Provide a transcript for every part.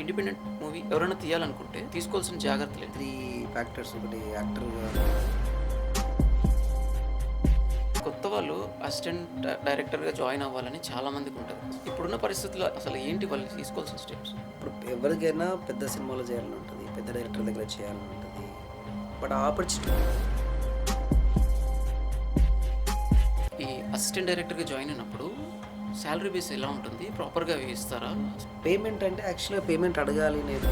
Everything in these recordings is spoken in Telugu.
ఇండిపెండెంట్ మూవీ ఎవరైనా తీయాలనుకుంటే తీసుకోవాల్సిన జాగ్రత్తలు 3 ఫ్యాక్టర్స్. ఒకటి యాక్టర్‌గా కొత్త వాళ్ళు అసిస్టెంట్ డైరెక్టర్గా జాయిన్ అవ్వాలని చాలా మందికి ఉంటుంది. ఇప్పుడున్న పరిస్థితుల్లో అసలు ఏంటి వాళ్ళు తీసుకోవాల్సిన స్టెప్స్? ఇప్పుడు ఎవరికైనా పెద్ద సినిమాలో చేయాలని ఉంటుంది. పెద్ద డైరెక్టర్ దగ్గర చేయాలని ఉంటుంది. బట్ ఆపర్చునిటీ ఈ అసిస్టెంట్ డైరెక్టర్గా జాయిన్ అయినప్పుడు శాలరీ బేస్ ఎలా ఉంటుంది? ప్రాపర్గా ఇస్తారా? పేమెంట్ అంటే యాక్చువల్‌గా పేమెంట్ అడగాలి నేను.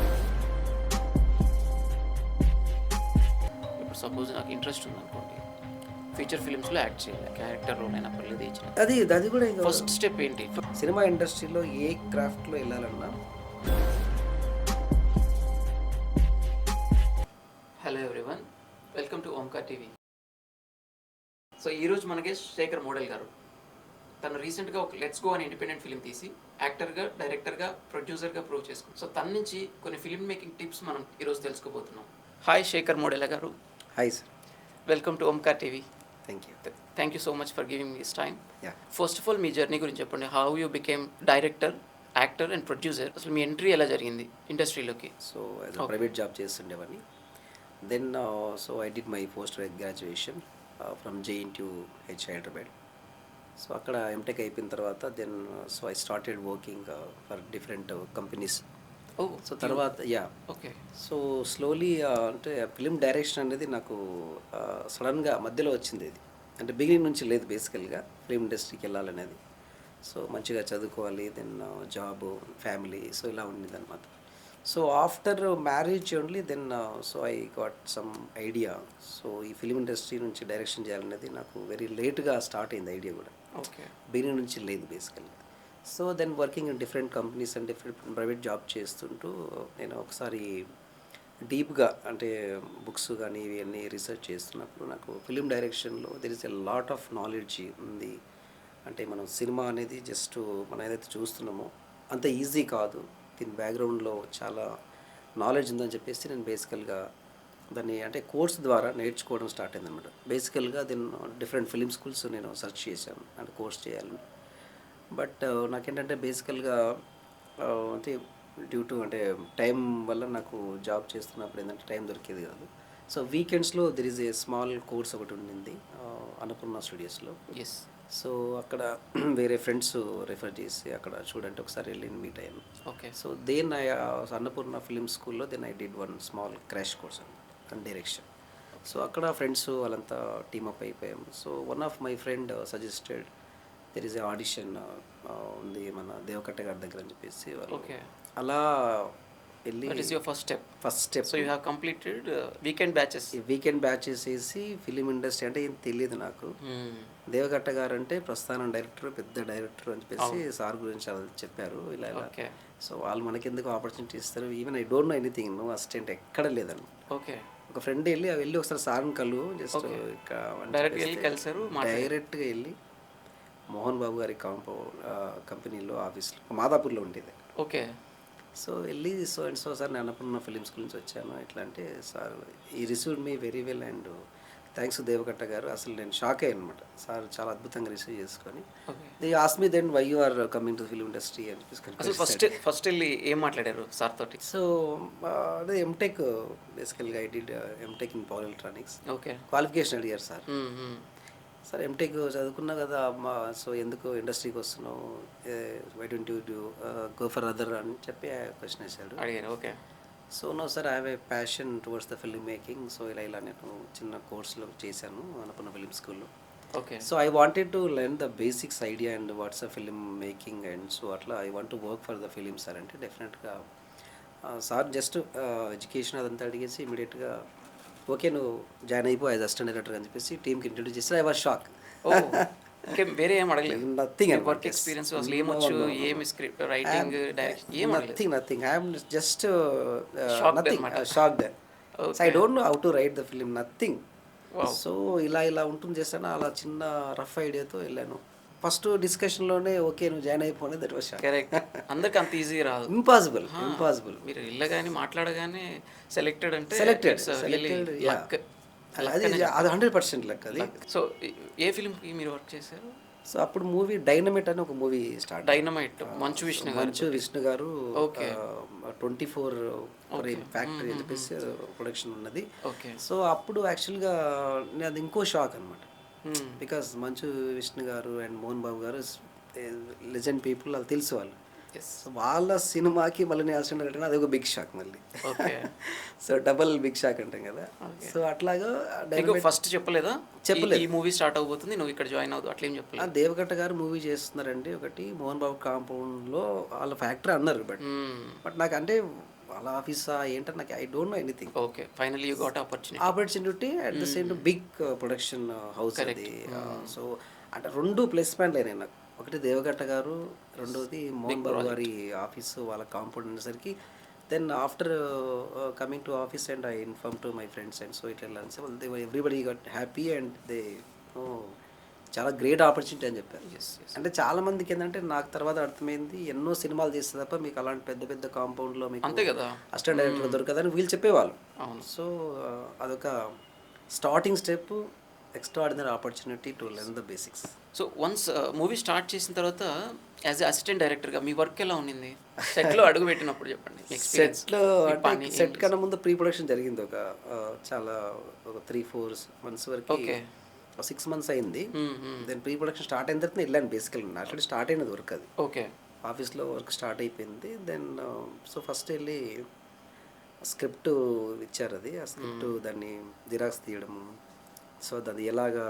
ఇప్పుడు సపోజ్ నాకు ఇంట్రెస్ట్ ఉందనుకోండి, ఫీచర్ ఫిల్మ్స్లో యాక్ట్ చేయాలి, క్యారెక్టర్ రోల్ అయినా పర్లేదు ఇచ్చిన. అది కూడా ఇంకా ఫస్ట్ స్టెప్ ఏంటి? సినిమా ఇండస్ట్రీలో ఏ క్రాఫ్ట్‌లో వెళ్ళాలన్నా hello everyone, welcome to Omkar TV. So ఈరోజు మనకి శేఖర్ మోడల్ గారు, తను రీసెంట్గా ఒక లెట్స్ గో అనే ఇండిపెండెంట్ ఫిల్మ్ తీసి యాక్టర్గా, డైరెక్టర్గా, ప్రొడ్యూసర్గా ప్రూవ్ చేసుకుంది. సో తన నుంచి కొన్ని ఫిల్మ్ మేకింగ్ టిప్స్ మనం ఈరోజు తెలుసుకోబోతున్నాం. హాయ్ శేఖర్ మోడల్ గారు, hi sir. Welcome to Omkar TV. Thank you. Thank you so much for giving this time. Ya. First of all మీ జర్నీ గురించి చెప్పండి. How you became director, actor and producer. అసలు మీ ఎంట్రీ ఎలా జరిగింది ఇండస్ట్రీలోకి? So as a private job చేస్తుండేవాడిని. Then so I did my post graduation from JNTU Hyderabad. So అక్కడ ఎంటెక్ అయిపోయిన తర్వాత then so I started working for different companies. Oh, so తర్వాత ఓకే. సో స్లోలీ అంటే ఫిలిం డైరెక్షన్ అనేది నాకు సడన్గా మధ్యలో వచ్చింది. ఇది అంటే బిగినింగ్ నుంచి లేదు బేసికల్గా ఫిలిం ఇండస్ట్రీకి వెళ్ళాలనేది. సో మంచిగా చదువుకోవాలి, దెన్ జాబ్, ఫ్యామిలీ, సో ఇలా ఉండేది అనమాట. So after marriage only then so I got some idea. So ఈ ఫిలిం ఇండస్ట్రీ నుంచి డైరెక్షన్ చేయాలనేది నాకు వెరీ లేట్గా స్టార్ట్ అయింది ఐడియా కూడా. ఓకే. బిగినింగ్ నుంచి లేదు బేసికల్గా. So then working in different companies and different private job చేస్తుంటూ నేను ఒకసారి డీప్గా అంటే బుక్స్ కానీ ఇవన్నీ రీసెర్చ్ చేస్తున్నప్పుడు నాకు ఫిలిం డైరెక్షన్లో there is a lot of knowledge ఉంది. అంటే మనం సినిమా అనేది జస్ట్ మనం ఏదైతే చూస్తున్నామో అంత ఈజీ కాదు, దీని బ్యాక్గ్రౌండ్లో చాలా నాలెడ్జ్ ఉందని చెప్పేసి నేను బేసికల్గా దాన్ని అంటే కోర్స్ ద్వారా నేర్చుకోవడం స్టార్ట్ అయింది అనమాట. బేసికల్గా దీన్ని డిఫరెంట్ ఫిలిం స్కూల్స్ నేను సెర్చ్ చేశాను అంటే కోర్స్ చేయాలని. బట్ నాకేంటంటే బేసికల్గా అంటే డ్యూ టు అంటే టైం వల్ల నాకు జాబ్ చేస్తున్నప్పుడు ఏంటంటే టైం దొరికేది కాదు. సో వీకెండ్స్లో there is a small course ఒకటి ఉండింది అన్నపూర్ణ స్టూడియోస్లో. ఎస్. సో అక్కడ వేరే ఫ్రెండ్స్ రెఫర్ చేసి అక్కడ చూడండి ఒకసారి వెళ్ళి మీట్ అయ్యాను. Okay. So then I Annapurna film స్కూల్లో then I did one small crash course and direction. So అక్కడ ఫ్రెండ్స్ వాళ్ళంతా టీమప్ అయిపోయాము. So one of my friend suggested there is a audition ఉంది మన దేవకట్ట గారి దగ్గర అని చెప్పేసి వాళ్ళు. ఓకే. అలా వెళ్ళి that is your first step. So so you have completed weekend batches. ఈ వీకెండ్ బ్యాచెస్ వేసి ఫిలిం ఇండస్ట్రీ అంటే ఏం తెలియదు నాకు. దేవకట్ట గారు అంటే ప్రస్థానం డైరెక్టర్, పెద్ద డైరెక్టర్ అని చెప్పేసి సార్ గురించి అలా చెప్పారు ఇలా ఇలా. ఓకే. సో వాళ్ళు మనకెందుకు ఆపర్చునిటీ ఇస్తారు, even I don't know anything, no assistant ఎక్కడ లేదండి. ఓకే. ఒక ఫ్రెండ్ వెళ్ళి ఒకసారి సార్ని కలువు జస్ట్ డైరెక్ట్ వెళ్ళి కలిసారు, డైరెక్ట్గా వెళ్ళి మోహన్ బాబు గారి కంపెనీలో ఆఫీస్లో మాదాపూర్లో ఉండేది. ఓకే. సో వెళ్ళి సో అండ్ సో సార్ నేను అన్నపూర్ణ ఫిలిం స్కూల్ నుంచి వచ్చాను ఇట్లా అంటే సార్ ఈ received me very well and thanks Deva Katta గారు. అసలు నేను షాక్ అయ్యాను అనమాట. సార్ చాలా అద్భుతంగా రిసీవ్ చేసుకొని they ask me then why you are coming to film industry అని అసలు ఫస్ట్ వెళ్ళి ఏం మాట్లాడారు సార్ తోటి? సో అదే ఎంటెక్ బేసికల్గా I did MTech in power electronics. Okay. Qualification అడిగారు సార్. సార్ ఎంటెక్ చదువుకున్నా కదా అమ్మా, సో ఎందుకు ఇండస్ట్రీకి వస్తున్నావు, why don't you do go for other అని చెప్పి క్వశ్చన్ వేశాడు. అడిగారు. Okay. So no sir I have a passion towards the film making. So ఇలా నేను చిన్న కోర్సులో చేశాను అన్నపూర్ణ ఫిలిం స్కూల్లో. Okay. So I wanted to learn the basics idea and what's a film making and so అట్లా I want to work for the film sir అంటే డెఫినెట్గా సార్ జస్ట్ ఎడ్యుకేషన్ అదంతా అడిగేసి ఇమీడియట్గా ఓకే నువ్వు జాయిన్ అయిపో యాజ్ అసిస్టెంట్ డైరెక్టర్ అని చెప్పేసి టీమ్కి ఇంట్రడ్యూస్ చేస్తే ఐ వాజ్ షాక్. వేరే ఏం అడగలేదు? నథింగ్. వర్క్ ఎక్స్పీరియన్స్ అసలు ఏమొచ్చు, ఏమి స్క్రిప్ట్ రైటింగ్, డైరెక్షన్ ఏం అడగలేదు? Nothing. I'm just shocked. So I don't know how to right the film, nothing. So ఇలా ఉంటుంది చేస్తాను. అలా చిన్న రఫ్ ఐడియాతో వెళ్ళాను. ఫస్ట్ డిస్కషన్లోనే ఓకే నువ్వు జాయిన్ అయిపోయి దట్ వాస్ షాక్. కరెక్ట్. అందరికి అంత ఈజీ రాదు. ఇంపాసిబుల్. మీరు వెళ్ళగానే మాట్లాడగానే సెలెక్టెడ్ అంటే సెలెక్టెడ్ లక్. అది 100% లక్ అది. సో ఏ ఫిలింకి మీరు వర్క్ చేశారు? సో అప్పుడు మూవీ డైనమైట్ అని ఒక movie start. Dynamite Manchu Vishnu గారు. మంచు విష్ణు గారు ఓకే. 24 ఫ్యాక్టరీ అని చెప్పేసి ప్రొడక్షన్ ఉన్నది. ఓకే. సో అప్పుడు యాక్చువల్గా అది ఇంకో షాక్ అనమాట. బికాస్ మంచు విష్ణు గారు అండ్ మోహన్ బాబు గారు లెజెండ్ పీపుల్, వాళ్ళు తెలుసు వాళ్ళు. సో వాళ్ళ సినిమాకి మళ్ళీ నేను అసిస్టెంట్ డైరెక్టర్, అది ఒక బిగ్ షాక్ మళ్ళీ. సో డబల్ బిగ్ షాక్ అంటాం కదా. సో అట్లాగా ఫస్ట్ చెప్పలేదా ఈ మూవీ స్టార్ట్ అవబోతుంది, నువ్వు ఇక్కడ జాయిన్ అవుదు అట్లా ఏం చెప్పలేదు? దేవగట్ట గారు మూవీ చేస్తున్నారండి ఒకటి మోహన్ బాబు కాంపౌండ్లో వాళ్ళ ఫ్యాక్టరీ అన్నారు. బట్ నాకు అంటే వాళ్ళ ఆఫీసా ఏంటంటే నాకు I don't know anything. Okay, finally you got opportunity at the same big production house అది. సో అంటే 2 ప్లస్ పాయింట్లు అయినాయి నాకు. ఒకటి దేవగట్ట గారు, రెండోది మోహన్ బాబు గారి ఆఫీసు వాళ్ళ కాంపౌండ్ అనేసరికి. Then after coming to office and I inform to my friends and so ఇట్లా everybody got happy and they చాలా గ్రేట్ ఆపర్చునిటీ అని చెప్పారు. అంటే చాలా మందికి ఏంటంటే నాకు తర్వాత అర్థమైంది, ఎన్నో సినిమాలు చేస్తే తప్ప మీకు అలాంటి పెద్ద పెద్ద కాంపౌండ్లో మీకు అంతే కదా అసిస్టెంట్ డైరెక్టర్ దొరకదని వీళ్ళు చెప్పేవాళ్ళు. సో అదొక starting step, extraordinary opportunity to learn the basics. So once movie start చేసిన తర్వాత యాజ్ ఎ అసిస్టెంట్ డైరెక్టర్గా మీ వర్క్ ఎలా ఉండింది? సెట్లో అడుగు పెట్టినప్పుడు చెప్పండి. సెట్లో అంటే సెట్ కన్నా ముందు ప్రీ ప్రొడక్షన్ జరిగింది ఒక చాలా ఒక 3-4 months వరకు. ఓకే, 6 months అయింది. దెన్ ప్రీ ప్రొడక్షన్ స్టార్ట్ అయిన తర్వాత వెళ్ళాను బేసికల్. యాక్చువల్లీ స్టార్ట్ అయినది వర్క్ అది. ఓకే, ఆఫీస్లో వర్క్ స్టార్ట్ అయిపోయింది. దెన్ సో ఫస్ట్ వెళ్ళి స్క్రిప్ట్ ఇచ్చారు. అది ఆ స్క్రిప్ట్ దాన్ని జిరాక్స్ తీయడము, సో దాన్ని ఎలాగా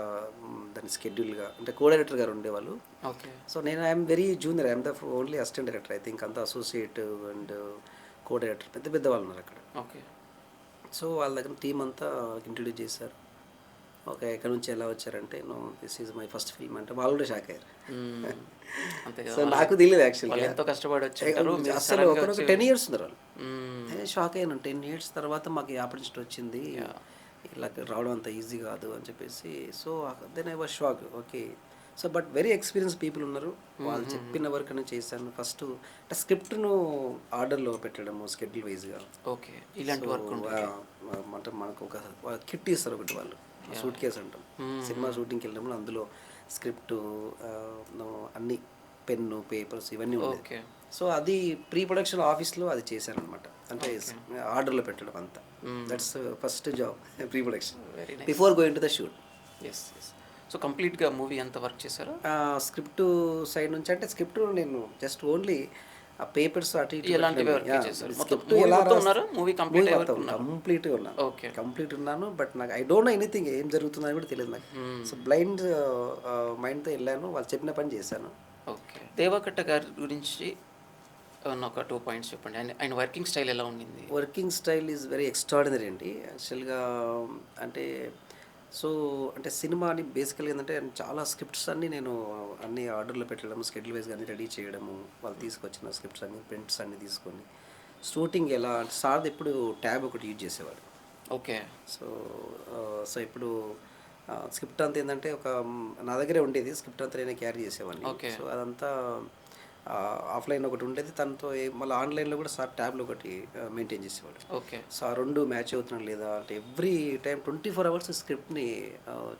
దాని స్కెడ్యూల్గా అంటే కో డైరెక్టర్ గారు ఉండేవాళ్ళు. ఓకే. సో నేను I'm very junior, I'm the only assistant director. I think అంతా అసోసియేట్ అండ్ కో డైరెక్టర్ పెద్ద పెద్ద వాళ్ళు ఉన్నారు అక్కడ. ఓకే. సో వాళ్ళ దగ్గర టీం అంతా ఇంట్రడ్యూస్ చేశారు. ఓకే, ఎక్కడి నుంచి ఎలా వచ్చారంటే no this is my first film అంటే వాళ్ళు కూడా షాక్ అయ్యారు. సో నాకు తెలియదు యాక్చువల్గా ఎంతో కష్టపడి వచ్చారు అసలు. ఒక 10 years ఉన్నారు వాళ్ళు. నేను షాక్ అయ్యాను. 10 years తర్వాత మాకు ఈ ఆపర్చునిటీ వచ్చింది, ఇలా రావడం అంత ఈజీ కాదు అని చెప్పేసి. So then I was shock. Okay, so but very experience people ఉన్నారు, వాళ్ళు చెప్పిన వర్క్ నేను చేశాను. ఫస్ట్ అంటే స్క్రిప్ట్ను ఆర్డర్లో పెట్టడము స్కెడ్యూల్ వైజ్గా. ఓకే, ఇలాంటి వర్క్ అంటే మనకు ఒక కిట్ ఇస్తారు ఒకటి, వాళ్ళు సూట్ కేస్ అంటాం. సినిమా షూటింగ్కి వెళ్ళినప్పుడు అందులో స్క్రిప్ట్ అన్ని పెన్ను పేపర్స్ ఇవన్నీ ఉన్నాయి. సో అది ప్రీ ప్రొడక్షన్ ఆఫీస్లో అది చేశాను అనమాట. అంటే ఆర్డర్లో పెట్టడం అంతా. That's first job, pre production before going to the shoot. So కంప్లీట్గా మూవీ ఎంత వర్క్ చేశారు? స్క్రిప్ట్ సైడ్ నుంచి అంటే స్క్రిప్ట్ నేను జస్ట్ ఓన్లీ ఆ పేపర్స్ అటు కంప్లీట్గా ఉన్నాను. కంప్లీట్ ఉన్నాను. బట్ నాకు ఐ డోంట్ నో ఎనీథింగ్, ఏం జరుగుతుందని కూడా తెలియదు నాకు. సో బ్లైండ్ మైండ్తో వెళ్ళాను, వాళ్ళు చెప్పిన పని చేశాను. ఓకే. దేవకట్ట గారి గురించి ఒక 2 points చెప్పండి. ఆయన వర్కింగ్ స్టైల్ ఎలా ఉండింది? Working style is very extraordinary అండి యాక్చువల్గా. అంటే సో అంటే సినిమాని బేసికల్గా ఏంటంటే చాలా స్క్రిప్ట్స్ అన్నీ నేను అన్ని ఆర్డర్లో పెట్టడం, స్కెడ్యూల్ వైజ్గా అన్ని రెడీ చేయడము, వాళ్ళు తీసుకొచ్చిన స్క్రిప్ట్స్ అన్ని ప్రింట్స్ అన్ని తీసుకొని షూటింగ్ ఎలా అంటే సార్ది ఎప్పుడు ట్యాబ్ ఒకటి యూజ్ చేసేవాడు. ఓకే. సో ఇప్పుడు స్క్రిప్ట్ అంతా ఏంటంటే ఒక నా దగ్గరే ఉండేది, స్క్రిప్ట్ అంతా నేను క్యారీ చేసేవాడిని. సో అదంతా ఆఫ్లైన్ ఒకటి ఉండేది, తనతో మళ్ళీ ఆన్లైన్లో కూడా సార్ ట్యాబ్లో ఒకటి మెయింటైన్ చేసేవాడు. ఓకే. సో ఆ 2 మ్యాచ్ అవుతున్నాడు లేదా అంటే ఎవ్రీ టైం 24 hours స్క్రిప్ట్ని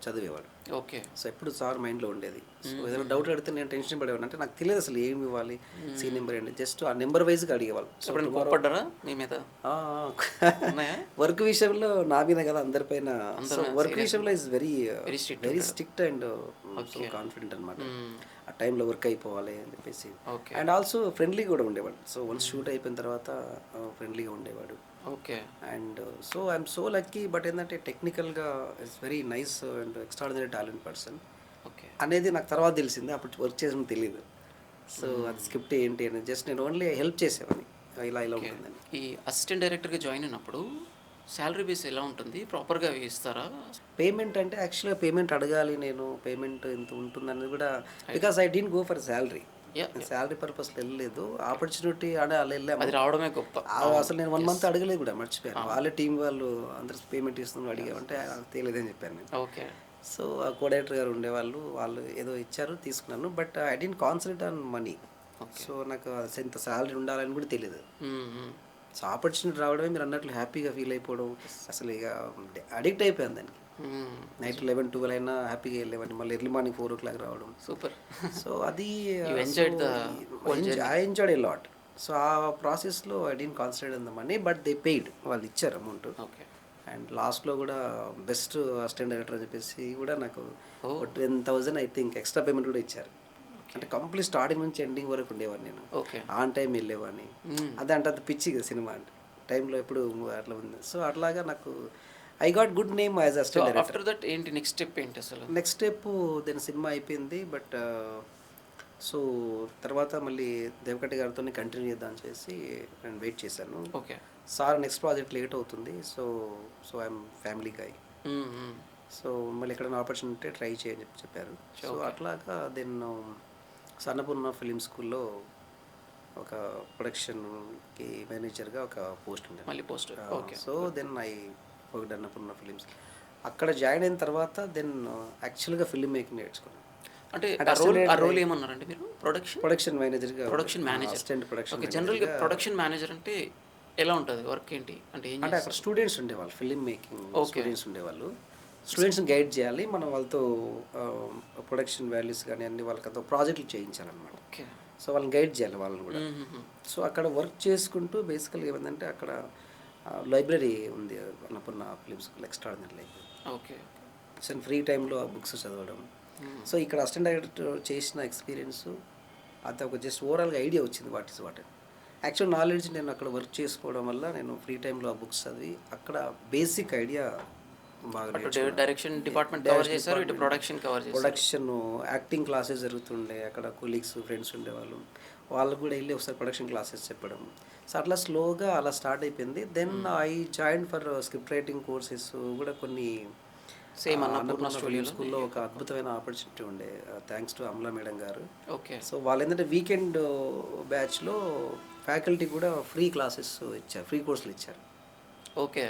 చదివేవాడు. ఓకే. సో ఎప్పుడు సార్ మైండ్లో ఉండేది. సో ఏదైనా డౌట్ అడిగితే నేను టెన్షన్ పడేవాడు. అంటే నాకు తెలియదు అసలు ఏమి ఇవ్వాలి, సీన్ నెంబర్ ఏంటి, జస్ట్ ఆ నెంబర్ వైజ్గా అడిగేవాళ్ళు. కోపడ్డారా మీ మీద? వర్క్ విషయంలో నా మీద కదా అందరిపైన. సో వర్క్ విషయంలో is very strict and so confident అనమాట. ఆ టైంలో వర్క్ అయిపోవాలి అని చెప్పేసి. అండ్ ఆల్సో ఫ్రెండ్లీగా కూడా ఉండేవాడు. సో వన్స్ షూట్ అయిపోయిన తర్వాత ఫ్రెండ్లీగా ఉండేవాడు. Okay. And so I'm so lucky. But ఏంటంటే టెక్నికల్గా it's very nice and extraordinary talent person అనేది నాకు తర్వాత తెలిసింది, అప్పుడు వర్క్ చేసిన తెలియదు. సో అది స్క్రిప్ట్ ఏంటి అని జస్ట్ నేను ఓన్లీ హెల్ప్ చేసేవాడిని, ఇలా ఉంటుందని. ఈ అసిస్టెంట్ డైరెక్టర్గా జాయిన్ అయినప్పుడు శాలరీ బేస్ ఎలా ఉంటుంది? ప్రాపర్గా ఇస్తారా? పేమెంట్ అంటే యాక్చువల్గా పేమెంట్ అడగాలి నేను, పేమెంట్ ఎంత ఉంటుందనేది కూడా, because I don't go for salary. Salary పర్పస్లో వెళ్ళలేదు, ఆపర్చునిటీ అలా వెళ్ళాము, అది రావడమే గొప్ప. అసలు నేను 1 month అడగలేదు కూడా, మర్చిపోయాను. వాళ్ళే టీం వాళ్ళు అందరు పేమెంట్ ఇస్తున్నారు, అడిగామంటే తెలియదని చెప్పాను నేను. ఓకే. సో ఆ కో డైరెక్టర్ గారు ఉండేవాళ్ళు, వాళ్ళు ఏదో ఇచ్చారు తీసుకున్నాను. But I didn't concentrate on money. So నాకు ఇంత శాలరీ ఉండాలని కూడా తెలియదు. సో ఆపర్చునిటీ రావడమే మీరు అన్నట్లు హ్యాపీగా ఫీల్ అయిపోవడం, అసలు ఇక అడిక్ట్ అయిపోయాను దానికి. నైట్ 11-12 అయినా హ్యాపీగా వెళ్ళేవాడిని, మళ్ళీ ఎర్లీ మార్నింగ్ 4 o'clock రావడం. సూపర్. సో అది You enjoyed the whole journey. I enjoyed a lot. So ఆ ప్రాసెస్లో I don't concentrate on the money, but they paid, వాళ్ళు ఇచ్చారు అమౌంట్. ఓకే. అండ్ లాస్ట్లో కూడా బెస్ట్ అసిస్టెంట్ డైరెక్టర్ అని చెప్పేసి కూడా నాకు Oh. 10,000 I think extra payment కూడా ఇచ్చారు. అంటే కంప్లీట్ స్టార్టింగ్ నుంచి ఎండింగ్ వరకు ఉండేవాడిని నేను, ఓకే. ఆన్ టైం వెళ్ళేవాడిని. అదే అంటే అది పిచ్చి కదా సినిమా అంటే, టైంలో ఎప్పుడు అట్లా ఉంది. సో అట్లాగా నాకు I got good name as assistant director. After that ఏంటి నెక్స్ట్ స్టెప్ ఏంటి అసలు? నెక్స్ట్ స్టెప్ దెన్ సినిమా అయిపోయింది. బట్ సో తర్వాత మళ్ళీ దేవకట్టి గారితో కంటిన్యూ చేద్దాం చేసి నేను వెయిట్ చేశాను. Okay. Sir next project late అవుతుంది, so I'm family guy, so మళ్ళీ ఎక్కడైనా ఆపర్చునిటీ ట్రై చేయని చెప్పారు. సో అట్లాగా దెన్ సన్నపూర్ణ ఫిలిం స్కూల్లో ఒక ప్రొడక్షన్కి మేనేజర్గా ఒక పోస్ట్ ఉంది మళ్ళీ post. Okay. So then I worked Annapurna films. అక్కడ జాయిన్ అయిన తర్వాత దెన్ యాక్చువల్గా ఫిల్మ్ మేకింగ్ నేర్చుకున్నాను. అంటే ఆ రోల్ ఏమన్నారంటే మీరు? ప్రొడక్షన్ మేనేజర్గా, production manager, assistant production. Okay. జనరల్గా ప్రొడక్షన్ మేనేజర్ అంటే ఎలా ఉంటుంది వర్క్ ఏంటి అంటే? ఏం అంటే అక్కడ స్టూడెంట్స్ ఉండేవాళ్ళు, ఫిల్మ్ మేకింగ్ Okay. స్టూడెంట్స్ ఉండేవాళ్ళు. స్టూడెంట్స్ని గైడ్ చేయాలి, మనం వాళ్ళతో ప్రొడక్షన్ వాల్యూస్ కానీ అన్ని వాళ్ళతో ప్రాజెక్టులు చేయించాలన్నమాట. ఓకే. సో వాళ్ళని గైడ్ చేయాలి వాళ్ళని కూడా. సో అక్కడ వర్క్ చేసుకుంటూ బేసికల్గా ఏమందంటే అక్కడ లైబ్రరీ ఉంది Annapurna film school, extraordinary library. Okay. So free టైంలో ఆ బుక్స్ చదవడం. సో ఇక్కడ అసిస్టెంట్ డైరెక్టర్ చేసిన ఎక్స్పీరియన్స్ అది ఒక జస్ట్ ఓవరాల్గా ఐడియా వచ్చింది what is what. Actual knowledge నేను అక్కడ వర్క్ చేసుకోవడం వల్ల నేను ఫ్రీ టైంలో ఆ బుక్స్ చదివి అక్కడ బేసిక్ ఐడియా బాగా డైరెక్షన్ డిపార్ట్మెంట్ కవర్ చేశారు, ఇటు ప్రొడక్షన్ కవర్ చేశారు. ప్రొడక్షన్, యాక్టింగ్ క్లాసెస్ జరుగుతుండే అక్కడ, కొలీగ్స్ ఫ్రెండ్స్ ఉండేవాళ్ళు, వాళ్ళకు కూడా వెళ్ళి ఒకసారి ప్రొడక్షన్ క్లాసెస్ చెప్పడం. సో అట్లా స్లోగా అలా స్టార్ట్ అయిపోయింది. Then I join for script writing courses కూడా కొన్ని. సేమ్ అన్నపూర్ణ ఫిలిం స్కూల్లో ఒక అద్భుతమైన ఆపర్చునిటీ ఉండే, థ్యాంక్స్ టు అమలా మేడం గారు. ఓకే. సో వాళ్ళు ఏంటంటే వీకెండ్ బ్యాచ్లో ఫ్యాకల్టీ కూడా ఫ్రీ క్లాసెస్ ఇచ్చారు, ఫ్రీ కోర్సులు ఇచ్చారు. ఓకే.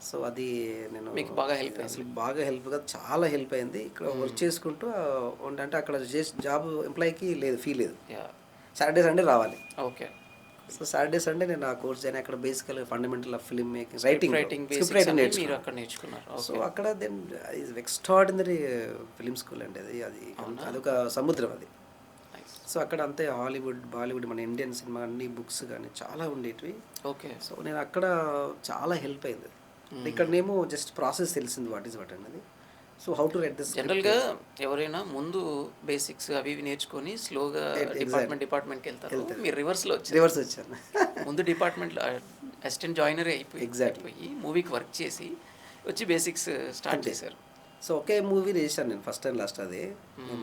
సో అది నేను మీకు బాగా హెల్ప్ అయింది. అసలు బాగా హెల్ప్గా, చాలా హెల్ప్ అయింది. ఇక్కడ వర్క్ చేసుకుంటూ అంటే అక్కడ జాబ్ ఎంప్లాయీకి లేదు, ఫీ లేదు. సాటర్డే సండే రావాలి. ఓకే. సో సాటర్డే సండే నేను ఆ కోర్స్ అయినా అక్కడ బేసికల్ fundamental of film making, writing script writing మీరు అక్కడ నేర్చుకున్నారు. సో అక్కడ దెన్ ఎక్స్ట్రాడినరీ ఫిలిం స్కూల్ అండి అది. అదొక సముద్రం అది. సో అక్కడ అంతే హాలీవుడ్, బాలీవుడ్, మన ఇండియన్ సినిమా అన్ని బుక్స్ కానీ చాలా ఉండేటివి. ఓకే. సో నేను అక్కడ చాలా హెల్ప్ అయింది. ఇక్కడనేమో జస్ట్ ప్రాసెస్ తెలిసింది వాట్ ఈస్ వాట్ అనేది. So how to right this. జనరల్గా ఎవరైనా ముందు బేసిక్స్ అవి ఇవి నేర్చుకొని స్లోగా డిపార్ట్మెంట్కి వెళ్తారు. మీరు రివర్స్లో వచ్చాను. ముందు డిపార్ట్మెంట్లో అసిస్టెంట్ జాయినర్ అయిపోయి మూవీకి వర్క్ చేసి వచ్చి బేసిక్స్ స్టార్ట్ చేశారు. సో ఒకే మూవీ చేశాను నేను ఫస్ట్ అండ్ లాస్ట్, అదే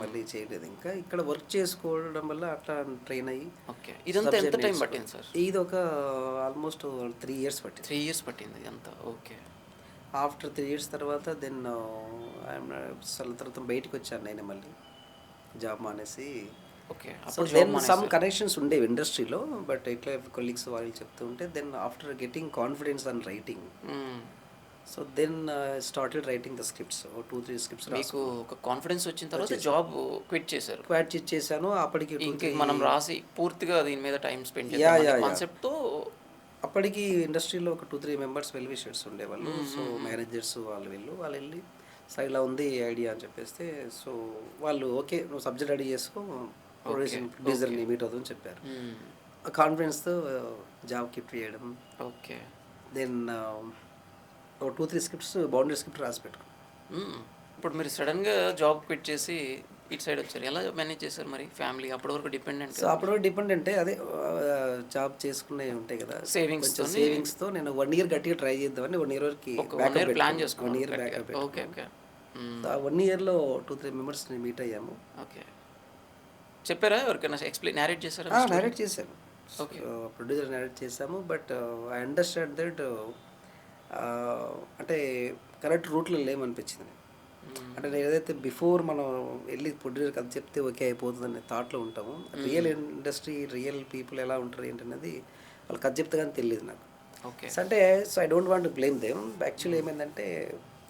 మళ్ళీ చేయలేదు. ఇంకా ఇక్కడ వర్క్ చేసుకోవడం వల్ల అట్లా ట్రైన్ అయ్యి. ఓకే. ఇదంతా ఎంత టైం పట్టింది సార్? ఇది ఒక ఆల్మోస్ట్ 3 years పట్టింది. 3 years పట్టింది అంతా. ఓకే. ఆఫ్టర్ 3 years తర్వాత దెన్ అసలు తర్వాత బయటకు వచ్చాను నేను మళ్ళీ జాబ్ మానేసి. Okay. So then some connections ఉండేవి ఇండస్ట్రీలో, బట్ ఇట్లా కొలీగ్స్ వాళ్ళు చెప్తూ ఉంటే then after getting confidence on writing, so then started writing the scripts. 2-3 scripts. మీకు ఒక కాన్ఫిడెన్స్ వచ్చిన తర్వాత జాబ్ క్విట్ చేశారు? క్విట్ చేశాను. అప్పటికి మనం రాసి పూర్తిగా దీని మీద టైం స్పెండ్ చేయాలి కాన్సెప్ట్తో. అప్పటికి ఇండస్ట్రీలో ఒక 2-3 members వెల్ విషర్స్ ఉండేవాళ్ళు. సో మేనేజర్స్ వాళ్ళు వెళ్ళి సో ఇలా ఉంది ఐడియా అని చెప్పేస్తే, సో వాళ్ళు ఓకే నువ్వు సబ్జెక్ట్ రెడీ చేసుకో, ప్రొడ్యూసర్ని మీట్ అవుతుందని చెప్పారు. కాన్ఫిడెన్స్తో జాబ్ కీప్ చేయడం. Okay. Then 2-3 scripts, boundary script రాసి పెట్టుకో. ఇప్పుడు మీరు సడన్గా జాబ్ క్విట్ చేసి ఇటు సైడ్ వచ్చారు, ఎలా మేనేజ్ చేశారు మరి ఫ్యామిలీ? అప్పటి వరకు డిపెండెంట్. సో అప్పటి వరకు డిపెండెంటే, అదే జాబ్ చేసుకునే ఉంటాయి కదా, సేవింగ్స్తో నేను 1 year గట్టిగా ట్రై చేద్దామని 1 year వరకు ప్లాన్ చేసుకున్నాను. 1 year బ్యాకప్. ఓకే. ఓకే. ఆ 1 yearలో 2-3 మెంబర్స్ని మీట్ అయ్యాము. ఓకే. చెప్పారా ఎవరికైనా నేరేట్ చేశారా? నేరేట్ చేశాను. ఓకే. ప్రొడ్యూసర్ నేరేట్ చేశాము. బట్ ఐ అండర్స్టాండ్ దట్ అంటే కరెక్ట్ రూట్లో లేమనిపించింది. అంటే నేను ఏదైతే బిఫోర్ మనం వెళ్ళి ప్రొడ్యూసర్కి అది చెప్తే ఓకే అయిపోతుంది అనే థాట్లో ఉంటాము. రియల్ ఇండస్ట్రీ, రియల్ పీపుల్ ఎలా ఉంటారు ఏంటనేది వాళ్ళకి అది చెప్తే కానీ తెలియదు నాకు. ఓకే. అంటే so I don't want to blame them. Actually ఏమైందంటే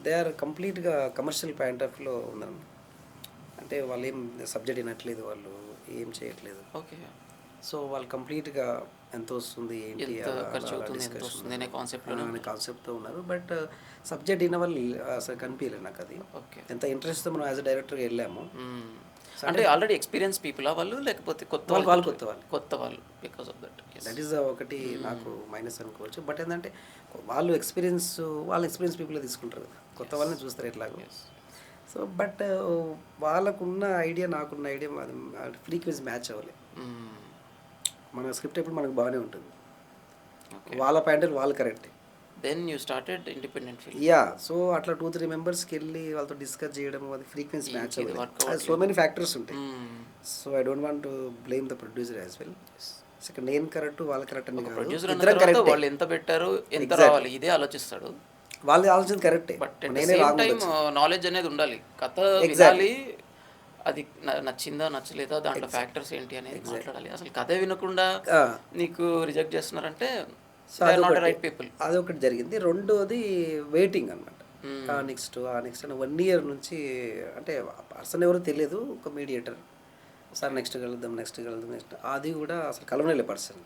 దే ఆర్ కంప్లీట్గా కమర్షియల్ పాయింట్ ఆఫ్ వ్యూలో ఉందన్నమాట. అంటే వాళ్ళు ఏం సబ్జెక్ట్ వినట్లేదు, వాళ్ళు ఏం చేయట్లేదు. ఓకే. సో వాళ్ళు కంప్లీట్గా ఎంత వస్తుంది ఏంటి ఎంత అలా ఖర్చు అలా అవుతుంది, ఎంత డిస్కషన్ వస్తుంది అనే కాన్సెప్ట్లోనే అనే కాన్సెప్ట్తో ఉన్నారు. బట్ సబ్జెక్ట్ విన్న వాళ్ళు అసలు కనిపించలేదు నాకు అది. ఓకే. ఎంత ఇంట్రెస్ట్తో మనం యాజ్ అ డైరెక్టర్గా వెళ్ళాము. అంటే ఆల్రెడీ ఎక్స్పీరియన్స్ పీపులా వాళ్ళు, లేకపోతే కొత్త వాళ్ళు వాళ్ళు? కొత్త వాళ్ళు. కొత్త వాళ్ళు, because of that. That is ఒకటి నాకు మైనస్ అనుకోవచ్చు. బట్ ఏంటంటే వాళ్ళు వాళ్ళ ఎక్స్పీరియన్స్ పీపుల్ తీసుకుంటారు కదా, కొత్త వాళ్ళని చూస్తారు ఎట్లాగో. సో బట్ వాళ్ళకున్న ఐడియా నాకున్న ఐడియా అది ఫ్రీక్వెన్సీ మ్యాచ్ అవ్వలేదు. మన స్క్రిప్ట్ ఎప్పుడు మనకు బాగానే ఉంటుంది, వాళ్ళ పాయింట్ వాళ్ళు correct. Then you started independent film. Yeah, so అట్లా 2-3 మెంబర్స్కి వెళ్ళి వాళ్ళతో డిస్కస్ చేయడం, అది ఫ్రీక్వెన్సీ మ్యాచ్ అవ్వలేదు. సో మెనీ ఫ్యాక్టర్స్ ఉంటాయి. So I don't want to blame the producer as well. Second నేను కరెక్ట్, వాళ్ళు కరెక్ట్ అని కాదు. ప్రొడ్యూసర్ ఇద్దరం కరెక్ట్. వాళ్ళు ఎంత పెట్టారు, ఎంత రావాలి, ఇదే ఆలోచిస్తాడు. వాళ్ళు ఆలోచన కరెక్టే, బట్ అట్ ద నేనే సేమ్ రాంగ్ టైం ఉండొచ్చు. నాలెడ్జ్ అనేది ఉండాలి. కథ Exactly. వినాలి, అది నచ్చిందా నచ్చలేదా, దాంట్లో ఫ్యాక్టర్స్ ఏంటి అనేది మాట్లాడాలి. అసలు కథే వినకుండా నీకు రిజెక్ట్ చేస్తున్నారంటే నాట్ రైట్ పీపుల్. అదొకటి జరిగింది. రెండోది వెయిటింగ్ అనమాట. నెక్స్ట్ 1 ఇయర్ నుంచి, అంటే పర్సన్ ఎవరో తెలియదు, ఒక మీడియేటర్ సార్ నెక్స్ట్ కలుద్దాం నెక్స్ట్ అది కూడా అసలు కలవనేలే person.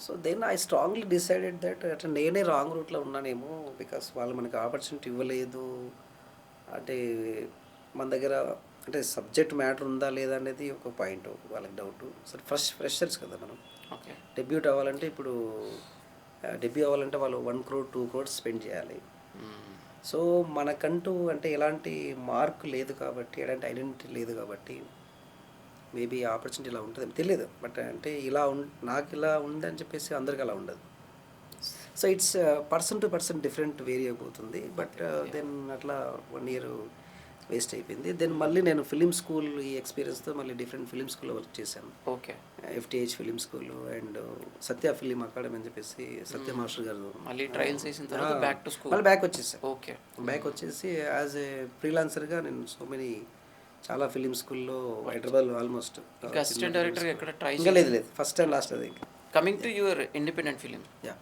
So then I strongly decided that అట్లా నేనే రాంగ్ రూట్లో ఉన్నానేమో, బికాస్ వాళ్ళు మనకి ఆపర్చునిటీ ఇవ్వలేదు. అంటే మన దగ్గర అంటే సబ్జెక్ట్ మ్యాటర్ ఉందా లేదా అనేది ఒక పాయింట్, వాళ్ళకి డౌట్. సరే ఫ్రెషర్స్ కదా మనం, ఓకే. డెబ్యూట్ అవ్వాలంటే ఇప్పుడు డెబ్యూ అవ్వాలంటే వాళ్ళు 1 crore 2 crores స్పెండ్ చేయాలి. సో మనకంటూ అంటే ఎలాంటి మార్క్ లేదు కాబట్టి, ఎలాంటి ఐడెంటిటీ లేదు కాబట్టి మేబీ ఆపర్చునిటీ ఇలా ఉంటుంది తెలియదు. బట్ అంటే నాకు ఇలా ఉందని చెప్పేసి అందరికి అలా ఉండదు. So it's person to person different vary అయిపోతుంది. బట్ దెన్ అట్లా 1 year వేస్ట్ అయిపోయింది. దెన్ మళ్ళీ నేను ఫిలిం స్కూల్ ఈ ఎక్స్పీరియన్స్తో మళ్ళీ డిఫరెంట్ ఫిలిం స్కూల్లో వర్క్ చేశాను. Okay. FTH film school and Satya film academy అని చెప్పేసి సత్య మాస్టర్ గారు. మళ్ళీ ట్రయల్స్ చేసిన తర్వాత బ్యాక్ టు స్కూల్, మళ్ళీ బ్యాక్ వచ్చేసాను. ఓకే. బ్యాక్ వచ్చేసి యాజ్ ఏ ఫ్రీలాన్సర్గా నేను సో మెనీ చాలా ఫిలిం స్కూల్లో హైదరాబాద్లో ఆల్మోస్ట్ అసిస్టెంట్ డైరెక్టర్ ఎక్కడ ట్రై ఇంకా లేదు ఫస్ట్ అండ్ లాస్ట్ అది. Coming to your independent film, yeah.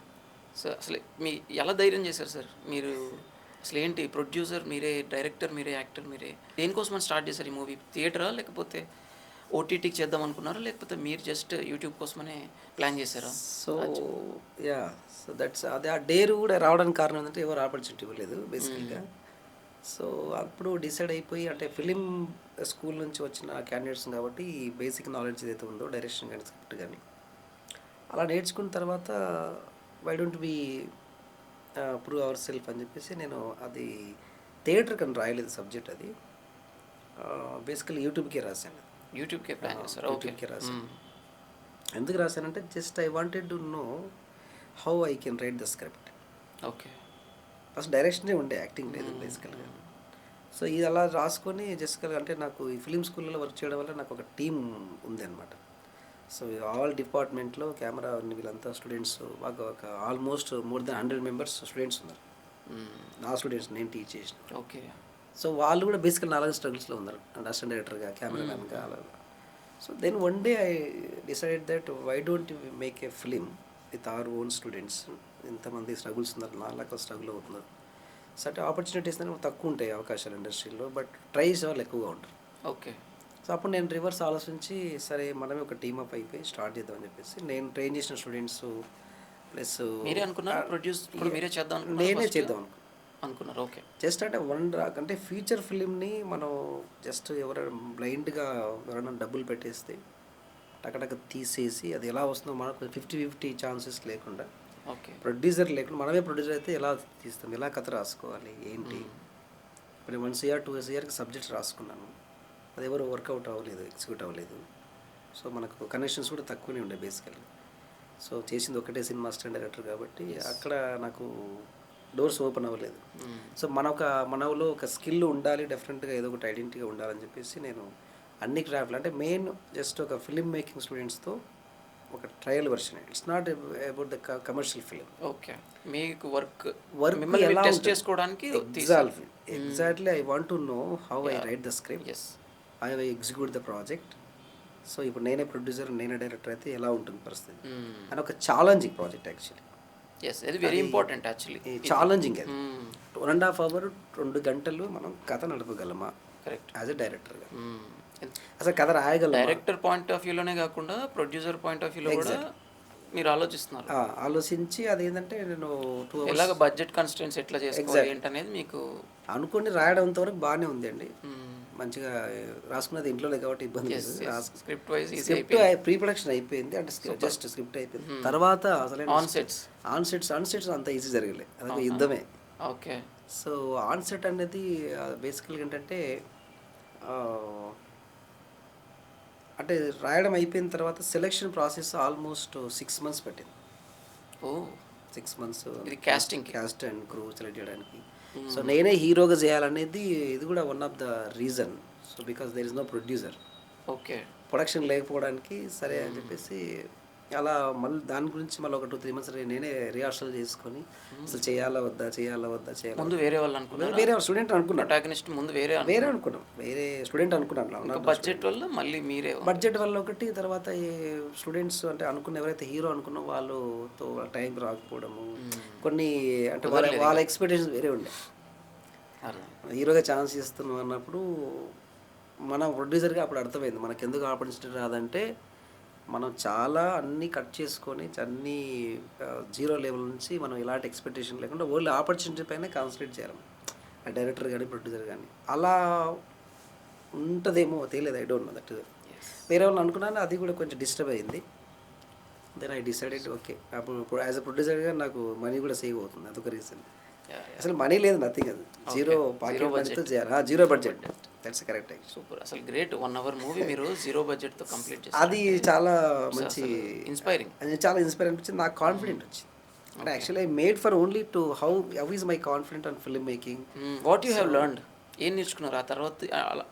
So అసలు మీ ఎలా ధైర్యం చేశారు సార్ మీరు? అసలు ఏంటి, ప్రొడ్యూసర్ మీరే, డైరెక్టర్ మీరే, యాక్టర్ మీరే, దేనికోసం స్టార్ట్ చేశారు ఈ మూవీ? థియేటరా, లేకపోతే ఓటీటీకి చేద్దాం అనుకున్నారా, లేకపోతే మీరు జస్ట్ యూట్యూబ్ కోసమనే ప్లాన్ చేశారా? సో యా, సో దట్స్ అది ఆ డేర్ కూడా రావడానికి కారణం ఏంటంటే ఎవరు ఆపర్చునిటీ ఇవ్వలేదు బేసికల్గా. సో అప్పుడు డిసైడ్ అయిపోయి, అంటే ఫిలిం స్కూల్ నుంచి వచ్చిన క్యాండిడేట్స్ కాబట్టి ఈ బేసిక్ నాలెడ్జ్ ఏదైతే ఉందో డైరెక్షన్ కానీ స్క్రిప్ట్ కానీ అలా నేర్చుకున్న తర్వాత why don't be prove our self అని చెప్పేసి నేను అది థియేటర్ కన్నా రాయలేదు సబ్జెక్ట్. అది బేసికల్లీ యూట్యూబ్కే రాశాను. యూట్యూబ్కే ప్లాన్ చేశారు? యూట్యూబ్కే రాశాను. ఎందుకు రాశానంటే just I wanted to know how I can write the script. Okay. First డైరెక్షనే ఉండే, యాక్టింగ్ లేదు బేసికల్గా. సో ఇది అలా రాసుకొని జస్ట్ అంటే నాకు ఈ ఫిలిం స్కూల్లో వర్క్ చేయడం వల్ల నాకు ఒక టీం ఉంది అనమాట. సో ఆల్ డిపార్ట్మెంట్లో కెమెరా వీళ్ళంతా స్టూడెంట్స్, మాకు ఒక almost more than 100 members students ఉన్నారు. నా స్టూడెంట్స్ నేను టీచ్ చేసిన. ఓకే. సో వాళ్ళు కూడా బేసికల్ నాలుగు స్ట్రగుల్స్లో ఉన్నారు, అంటే అసిస్టెంట్ డైరెక్టర్గా, కెమెరామ్యాన్గా అలా. So then one day I decided that why don't make a film with our own students. ఇంతమంది స్ట్రగుల్స్ ఉన్నారు, నాలుగు స్ట్రగుల్ అవుతున్నారు. సో అంటే ఆపర్చునిటీస్ అనేవి తక్కువ ఉంటాయి అవకాశాలు ఇండస్ట్రీలో, బట్ ట్రై చేసే వాళ్ళు ఎక్కువగా ఉంటారు. ఓకే. సో అప్పుడు నేను రివర్స్ ఆలోచించి సరే మనమే ఒక టీమ్ అప్ అయిపోయి స్టార్ట్ చేద్దామని చెప్పేసి నేను ట్రైన్ చేసిన స్టూడెంట్స్ ప్లస్ మీరే అనుకున్నారు ప్రొడ్యూస్ మీరే చేద్దాం? నేనే చేద్దాం అనుకున్నారు. ఓకే. జస్ట్ అంటే అంటే ఫీచర్ ఫిలింని మనం జస్ట్ ఎవరైనా బ్లైండ్గా ఎవరైనా డబ్బులు పెట్టేస్తే టకటక తీసేసి అది ఎలా వస్తుందో మనకు 50-50 ఛాన్సెస్ లేకుండా, ఓకే, ప్రొడ్యూసర్ లేకుండా మనమే ప్రొడ్యూసర్ అయితే ఎలా తీస్తాం, ఎలా కథ రాసుకోవాలి ఏంటి. ఇప్పుడు 1 year 2 yearకి సబ్జెక్ట్స్ రాసుకున్నాను, అది ఎవరు వర్కౌట్ అవ్వలేదు, ఎగ్జిక్యూట్ అవ్వలేదు. సో మనకు కనెక్షన్స్ కూడా తక్కువనే ఉండే బేసికల్గా. సో చేసింది ఒకటే సినిమా అసిస్టెంట్ డైరెక్టర్ కాబట్టి అక్కడ నాకు డోర్స్ ఓపెన్ అవ్వలేదు. సో మనలో ఒక స్కిల్ ఉండాలి, డెఫినెట్గా ఏదో ఒకటి ఐడెంటిటీగా ఉండాలని చెప్పేసి నేను అన్ని క్రాఫ్ట్లు, అంటే మెయిన్ జస్ట్ ఒక ఫిలిం మేకింగ్ స్టూడెంట్స్తో ఒక trial version. It's not about the commercial film. Okay. మీకు వర్క్ ఎలా టెస్ట్ చేసుకోవడానికి exactly I want to know how I right the script, I execute the project. So ఇప్పుడు నేనే ప్రొడ్యూసర్, నేనే డైరెక్టర్ అయితే ఎలా ఉంటుంది పరిస్థితి అని ఒక ఛాలెంజింగ్ ప్రాజెక్ట్ యాక్చువల్లీ. అది వెరీ ఇంపార్టెంట్ యాక్చువల్లీ. ఛాలెంజింగ్ అది 1.5 hours 2 గంటలు మనం కథ నడపగలమా కరెక్ట్ యాజ్ ఎ డైరెక్టర్గా, అసలు కథ రాయగలం. డైరెక్టర్ పాయింట్ ఆఫ్ వ్యూలోనే కాకుండా ప్రొడ్యూసర్ పాయింట్ ఆఫ్ వ్యూలో కూడా మీరు ఆలోచిస్తున్నారు. ఆలోచించి అదేంటంటే నేను 2 అవర్స్ ఎలాగ బడ్జెట్ కన్స్ట్రెయింట్స్ ఎట్లా చేసుకోవాలి ఎగ్జాక్ట్ ఏంటనేది మీకు అనుకోని రాయడంత వరకు బాగానే ఉంది అండి. హ్మ్. మంచిగా రాసుకున్నది ఇంట్లోనే కాబట్టి ఇబ్బంది యెస్. లేదు. Yes. Script wise easy script అయిపోయింది. ప్రీ ప్రొడక్షన్ అయిపోయింది. అంటే సూపర్. జస్ట్ స్క్రిప్ట్ అయిపోయింది. హ్మ్. తర్వాత అసలైన ఆన్ సెట్స్. ఆన్ సెట్స్ అంత ఈజీ జరగలే. అదొక అవునా? యుద్ధమే. ఓకే. సో ఆన్ సెట్ అనేది బేసికల్గా ఏంటంటే ఆహ్, అంటే రాయడం అయిపోయిన తర్వాత సెలక్షన్ ప్రాసెస్ ఆల్మోస్ట్ 6 మంత్స్ పట్టింది. ఓహ్! 6 మంత్స్ ఇది కాస్టింగ్‌కి. క్యాస్ట్ అండ్ క్రూ సెలెక్ట్ చేయడానికి. So hmm. నేనే హీరోగా చేయాలనేది ఇది కూడా one of the reason. So because there is no producer. Okay. Production లేకపోవడానికి సరే అని హ్మ్. చెప్పేసి అలా మళ్ళీ దాని గురించి మళ్ళీ ఒక 2-3 మంత్స్ నేనే రిహార్సల్ చేసుకొని అసలు చేయాలా వద్దా చేయాలా వద్దా చేయాలా ముందు వేరే వాళ్ళు అనుకున్నారా? వేరే స్టూడెంట్ అనుకున్నాను. ప్రొటాగనిస్ట్ ముందు వేరే వేరే అనుకున్నారు. అనుకున్నాం వేరే స్టూడెంట్ అనుకున్నాను. ఇంకా బడ్జెట్ వల్ల మళ్ళీ మీరే బడ్జెట్ వల్ల ఒకటి, తర్వాత ఈ స్టూడెంట్స్ అంటే అనుకున్న ఎవరైతే హీరో అనుకున్నో వాళ్ళతో టైం రాకపోవడము, హ్మ్. కొన్ని అంటే కుదరలేదు వాళ్ళ ఇక. ఎక్స్పెక్టేషన్స్ వేరే ఉండే. అర్థం. హీరోగా ఛాన్స్ ఇస్తున్నాం అన్నప్పుడు మన ప్రొడ్యూసర్గా అప్పుడు అర్థమైంది మనకు ఎందుకు ఆపర్చునిటీ రాదంటే మనం చాలా అన్నీ కట్ చేసుకొని అన్నీ జీరో లెవెల్ నుంచి మనం ఎలాంటి ఎక్స్పెక్టేషన్ లేకుండా ఓన్లీ ఆపర్చునిటీ పైన కాన్సన్ట్రేట్ చేయాలి. ఆ డైరెక్టర్ కానీ ప్రొడ్యూసర్ కానీ అలా ఉంటుందేమో తెలియదు. I don't know that. Yes. వేరే వాళ్ళు అనుకున్నాను, అది కూడా కొంచెం డిస్టర్బ్ అయింది. Then I decided okay. అప్పుడు యాజ్ అ ప్రొడ్యూసర్గా నాకు మనీ కూడా సేవ్ అవుతుంది. అదొక రీజన్. యాహ్! యాహ్! అసలు మనీ లేదు, నథింగ్. అది జీరో ఓకే. జీరో పాకెట్ మనీతో బడ్జెట్. చేయాలి. Zero budget. That's correct. Super. అసలు గ్రేట్. 1 అవర్ మూవీ మీరు జీరో బడ్జెట్‌తో కంప్లీట్ అది చేశారంటే చాలా ఇట్స్ మంచి అసలు ఇన్‌స్పైరింగ్. అది చాలా ఇన్స్పైర్ అనిపించింది. నాకు కాన్ఫిడెంట్ వచ్చింది. అంటే okay. Actually I made for only to how is my confident on film making. What you so have learned? ఏం నేర్చుకున్నారు? ఆ తర్వాత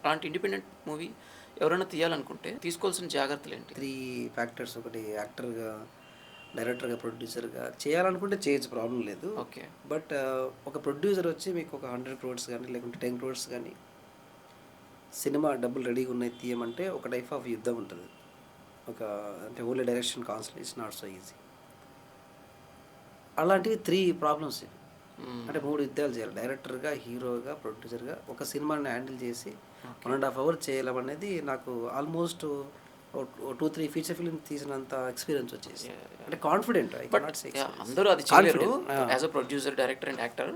అలాంటి ఇండిపెండెంట్ మూవీ ఎవరైనా తీయాలనుకుంటే తీసుకోవాల్సిన జాగ్రత్తలేంటి? 3 ఫ్యాక్టర్స్. ఒకటి యాక్టర్గా, డైరెక్టర్గా, ప్రొడ్యూసర్గా చేయాలనుకుంటే చేయొచ్చు, ప్రాబ్లం లేదు. ఓకే. బట్ ఒక ప్రొడ్యూసర్ వచ్చి మీకు ఒక 100 crores కానీ లేకుంటే 10 crores కానీ సినిమా డబ్బులు రెడీగా ఉన్నాయి తీయమంటే ఒక టైప్ ఆఫ్ యుద్ధం ఉంటుంది. ఒక అంటే only direction concept it's not so easy. అలాంటివి 3 ప్రాబ్లమ్స్. హ్మ్. అంటే 3 యుద్ధాలు చేయాలి. డైరెక్టర్గా, హీరోగా, ప్రొడ్యూసర్గా ఒక సినిమాని హ్యాండిల్ చేసి ఓకే. 1.5 hours చేయడం అనేది నాకు ఆల్మోస్ట్ 2-3 ఫీచర్ ఫిల్మ్ తీసినంత ఎక్స్పీరియన్స్ వచ్చేసి. యాహ్! యాహ్! అంటే confident. I but cannot say yeah! అందరూ అది చేయలేరు confident. As a producer, director and actor.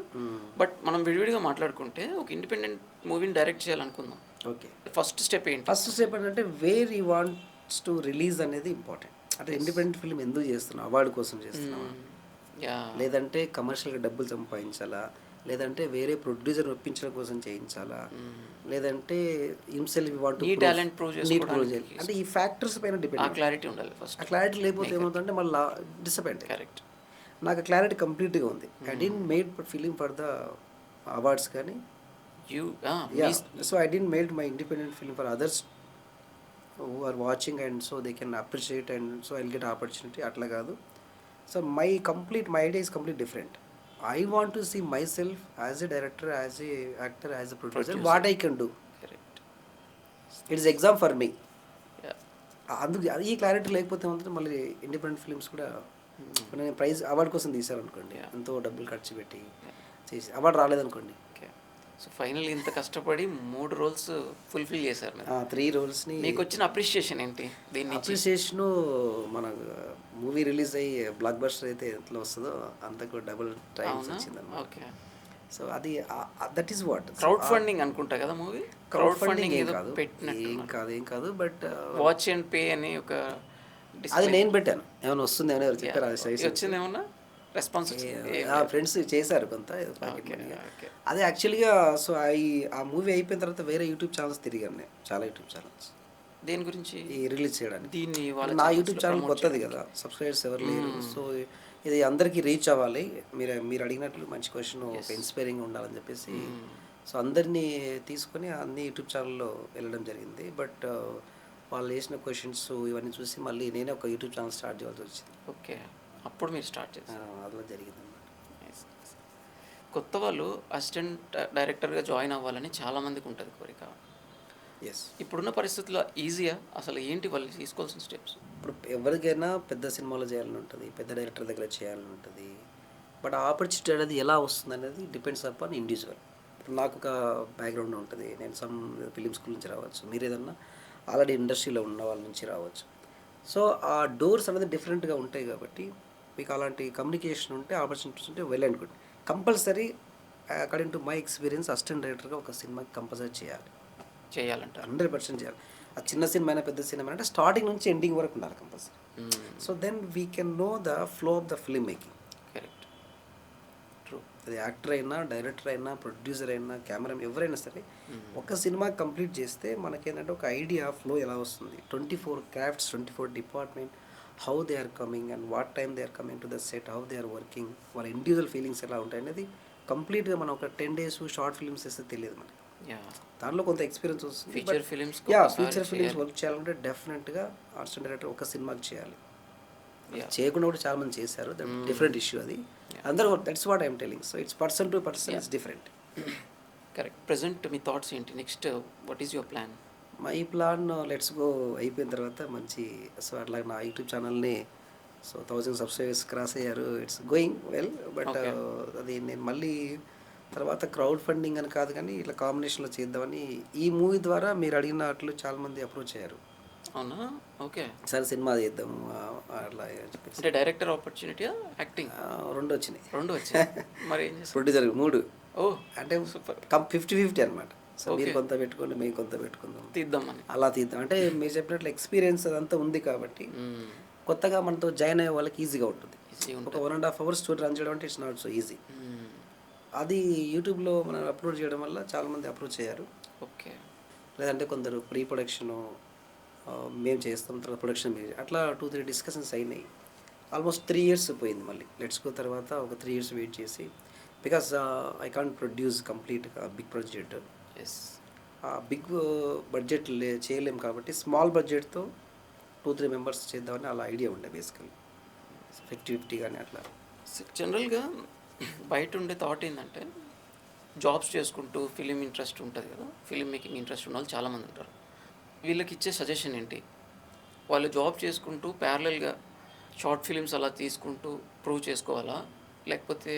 But మనం విడివిడిగా మాట్లాడుకుంటే ఒక ఇండిపెండెంట్ మూవీని డైరెక్ట్ చేయాలనుకుందాం. ఓకే. ఫస్ట్ స్టెప్ ఏంటి? ఫస్ట్ స్టెప్ ఏంటంటే where you wants to release అనేది ఇంపార్టెంట్. అంటే ఇండిపెండెంట్ ఫిల్మ్ ఎందుకు చేస్తున్నావు? అవార్డు కోసం చేస్తున్నావా? యాహ్! లేదంటే కమర్షియల్గా డబ్బులు సంపాదించాలా? లేదంటే వేరే ప్రొడ్యూసర్ ఒప్పించడం కోసం చేయించాలా? లేదంటే హిమ్సెల్ఫ్ వాంట్ నీ టాలెంట్ ప్రూవ్ చేసుకోవడానికి అంటే ఈ ఫ్యాక్టర్స్ పైన ఆ డిపెండ్. క్లారిటీ ఉండాలి ఫస్ట్. ఆ క్లారిటీ లేకపోతే ఏమవుతుందంటే మళ్ళీ డిసప్పాయింట్. కరెక్ట్. నాకు క్లారిటీ కంప్లీట్గా ఉంది. I didn't made film for the awards కానీ. You so I didn't made my independent film for others who are watching and so they can appreciate and so I'll get opportunity. అట్లా కాదు. So my idea is completely different. I want to see myself as a director, as a actor, as a producer, what I can do. Correct. It is exam for me. Yeah! అందుకు ఈ క్లారిటీ లేకపోతే ఏమంటే మళ్ళీ ఇండిపెండెంట్ ఫిల్మ్స్ కూడా నేను ప్రైజ్ అవార్డు కోసం తీశారనుకోండి, Yeah. ఎంతో డబ్బులు ఖర్చు పెట్టి చేసి అవార్డు రాలేదనుకోండి, ఓకే. సో ఫైనల్ ఇంత కష్టపడి 3 రోల్స్ ఫుల్ఫిల్ చేశారు మీరు. 3 రోల్స్ని. మీకు వచ్చిన అప్రిషియేషన్ ఏంటి దీని నుంచి? అప్రిసియేషను మన మూవీ రిలీజ్ అయ్యి బ్లాక్ బస్టర్ అయితే ఎంతలో వస్తుందో అంతకు డబుల్ టైమ్స్ అవునా? వచ్చిందన్నమాట. ఓకే. సో అది that is what. Crowd funding అనుకుంటా కదా మూవీ? క్రౌడ్ ఫండింగ్ ఏం ఏదో కాదు, పెట్టినట్టు. ఏం కాదు. బట్ వాచ్ అండ్ పే అని ఒక అది నేను పెట్టాను. ఏమైనా వస్తుంది ఏమైనా ఎవరు చెప్పారు? వచ్చింది ఏమన్నా రెస్పాన్స్ వచ్చింది? ఫ్రెండ్స్ చేశారు కొంత ఓకే. ఓకే. అదే యాక్చువల్గా. సో ఆ మూవీ అయిపోయిన తర్వాత వేరే యూట్యూబ్ ఛానల్స్ తిరిగాను నేను, చాలా యూట్యూబ్ ఛానల్స్ దేని గురించి? ఈ రిలీజ్ చేయడానికి. దీన్ని వాళ్ళ నా channels యూట్యూబ్ లో ఛానల్ promote కొత్తది చేయడానికి. కదా, సబ్స్క్రైబర్స్ ఎవరు లేరు. సో ఇది అందరికీ రీచ్ అవ్వాలి. మీరు అడిగినట్లు మంచి క్వశ్చన్, ఒక ఇన్స్పైరింగ్ ఉండాలని చెప్పేసి సో అందరినీ తీసుకొని అన్ని యూట్యూబ్ ఛానల్లో వెళ్ళడం జరిగింది. బట్ వాళ్ళు వేసిన క్వశ్చన్స్ ఇవన్నీ చూసి మళ్ళీ నేనే ఒక యూట్యూబ్ ఛానల్ స్టార్ట్ చేయాల్సి వచ్చింది. ఓకే. అప్పుడు మీరు స్టార్ట్ చేశారు. అలా జరిగింది అన్నమాట. కొత్త వాళ్ళు అసిస్టెంట్ డైరెక్టర్గా జాయిన్ అవ్వాలని చాలామందికి ఉంటుంది కోరిక. ఎస్. ఇప్పుడున్న పరిస్థితుల్లో ఈజీయా? అసలు ఏంటి వాళ్ళు తీసుకోవాల్సిన స్టెప్స్? ఇప్పుడు ఎవరికైనా పెద్ద సినిమాలో చేయాలని ఉంటుంది, పెద్ద డైరెక్టర్ దగ్గర చేయాలని ఉంటుంది. బట్ ఆపర్చునిటీ అనేది ఎలా వస్తుంది అనేది డిపెండ్స్ అపాన్ ఇండివిజువల్. ఇప్పుడు నాకు ఒక బ్యాక్గ్రౌండ్ ఉంటుంది, నేను సమ్ ఫిలిం స్కూల్ నుంచి రావచ్చు, మీరు ఏదన్నా ఆల్రెడీ ఇండస్ట్రీలో ఉన్న వాళ్ళ నుంచి రావచ్చు. సో ఆ డోర్స్ అనేది డిఫరెంట్గా ఉంటాయి కాబట్టి మీకు అలాంటి కమ్యూనికేషన్ ఉంటే ఆపర్చునిటీస్ ఉంటే well and good. Compulsory according to my experience assistant డైరెక్టర్గా ఒక సినిమాకి కంపల్సరీ చేయాలి, చేయాలంటారు. 100% చేయాలి. అది చిన్న సినిమా అయినా పెద్ద సినిమా అంటే స్టార్టింగ్ నుంచి ఎండింగ్ వరకు ఉండాలి compulsory. So then we can know the flow of the film making. Correct, true. అది యాక్టర్ అయినా, డైరెక్టర్ అయినా, ప్రొడ్యూసర్ అయినా, కెమెరా ఎవరైనా సరే ఒక సినిమా కంప్లీట్ చేస్తే మనకేంటంటే ఒక ఐడియా ఫ్లో ఎలా వస్తుంది. 24 crafts, 24 department, how they are coming and what time they are coming to the set, how they are working, వాళ్ళ ఇండివిజువల్ ఫీలింగ్స్ ఎలా ఉంటాయి అనేది కంప్లీట్గా మనం ఒక 10 days షార్ట్ ఫిల్మ్స్ వేస్తే తెలియదు మనకి. దానిలో కొంత ఎక్స్పీరియన్స్ వస్తుంది. Feature films feature films work చేయాలంటే డెఫినెట్గా అసిస్టెంట్ డైరెక్టర్ ఒక సినిమాకి చేయాలి. చేయకుండా కూడా చాలా మంది చేశారు, దట్ డిఫరెంట్ ఇష్యూ అది. అందరూ that's what I'm telling. So it's person to person, it's different. Correct. Present మీ థాట్స్ ఏంటి? Next what is your plan? My plan let's go అయిపోయిన తర్వాత మంచి, సో అట్లా నా యూట్యూబ్ ఛానల్ని సో 1000 సబ్స్క్రైబర్స్ క్రాస్ అయ్యారు. It's going well. బట్ అది నేను మళ్ళీ తర్వాత క్రౌడ్ ఫండింగ్ అని కాదు కానీ ఇట్లా కాంబినేషన్లో చేద్దామని ఈ మూవీ ద్వారా మీరు అడిగినట్లు చాలామంది అప్రోచ్ అయ్యారు. అవునా? ఓకే. సరే సినిమా చేద్దాము అట్లా చెప్పేసి. అంటే డైరెక్టర్ ఆపర్చునిటీ, యాక్టింగ్ 2 వచ్చినాయి. 2 వచ్చాయి. మరి ఏం చేస్తారు? ప్రొడ్యూసర్ 3. ఓ అంటే సూపర్. 50-50 అనమాట. సో మీరు కొంత పెట్టుకోండి, మేము కొంత పెట్టుకుందాం, తీద్దామని అలా తీద్దాం. అంటే మీరు చెప్పినట్లు ఎక్స్పీరియన్స్ అదంతా ఉంది కాబట్టి కొత్తగా మనతో జాయిన్ అయ్యే వాళ్ళకి ఈజీగా ఉంటుంది. ఒక 1.5 hours స్టోరీ రన్ చేయడం అంటే ఇట్స్ నాట్ సో ఈజీ. అది యూట్యూబ్లో మనం అప్లోడ్ చేయడం వల్ల చాలామంది అప్రోచ్ అయ్యారు. ఓకే. లేదంటే కొందరు ప్రీ ప్రొడక్షను మేము చేస్తాం, తర్వాత ప్రొడక్షన్ అట్లా 2-3 డిస్కషన్స్ అయినాయి. ఆల్మోస్ట్ 3 years పోయింది. మళ్ళీ లెట్స్ గో తర్వాత ఒక 3 years వెయిట్ చేసి, బికాస్ ఐ కాంట్ ప్రొడ్యూస్ కంప్లీట్గా big project. Yes. Big budget చేయలేం కాబట్టి స్మాల్ బడ్జెట్తో 2-3 members చేద్దామని అలా ఐడియా ఉండే బేసికలీ. 50-50 కానీ అట్లా. జనరల్గా బయట ఉండే థాట్ ఏంటంటే జాబ్స్ చేసుకుంటూ ఫిలిం ఇంట్రెస్ట్ ఉంటుంది కదా, ఫిలిం మేకింగ్ ఇంట్రెస్ట్ ఉన్న వాళ్ళు చాలామంది ఉంటారు. వీళ్ళకి ఇచ్చే సజెషన్ ఏంటి? వాళ్ళు జాబ్ చేసుకుంటూ ప్యారలల్గా షార్ట్ ఫిలిమ్స్ అలా తీసుకుంటూ ప్రూవ్ చేసుకోవాలా, లేకపోతే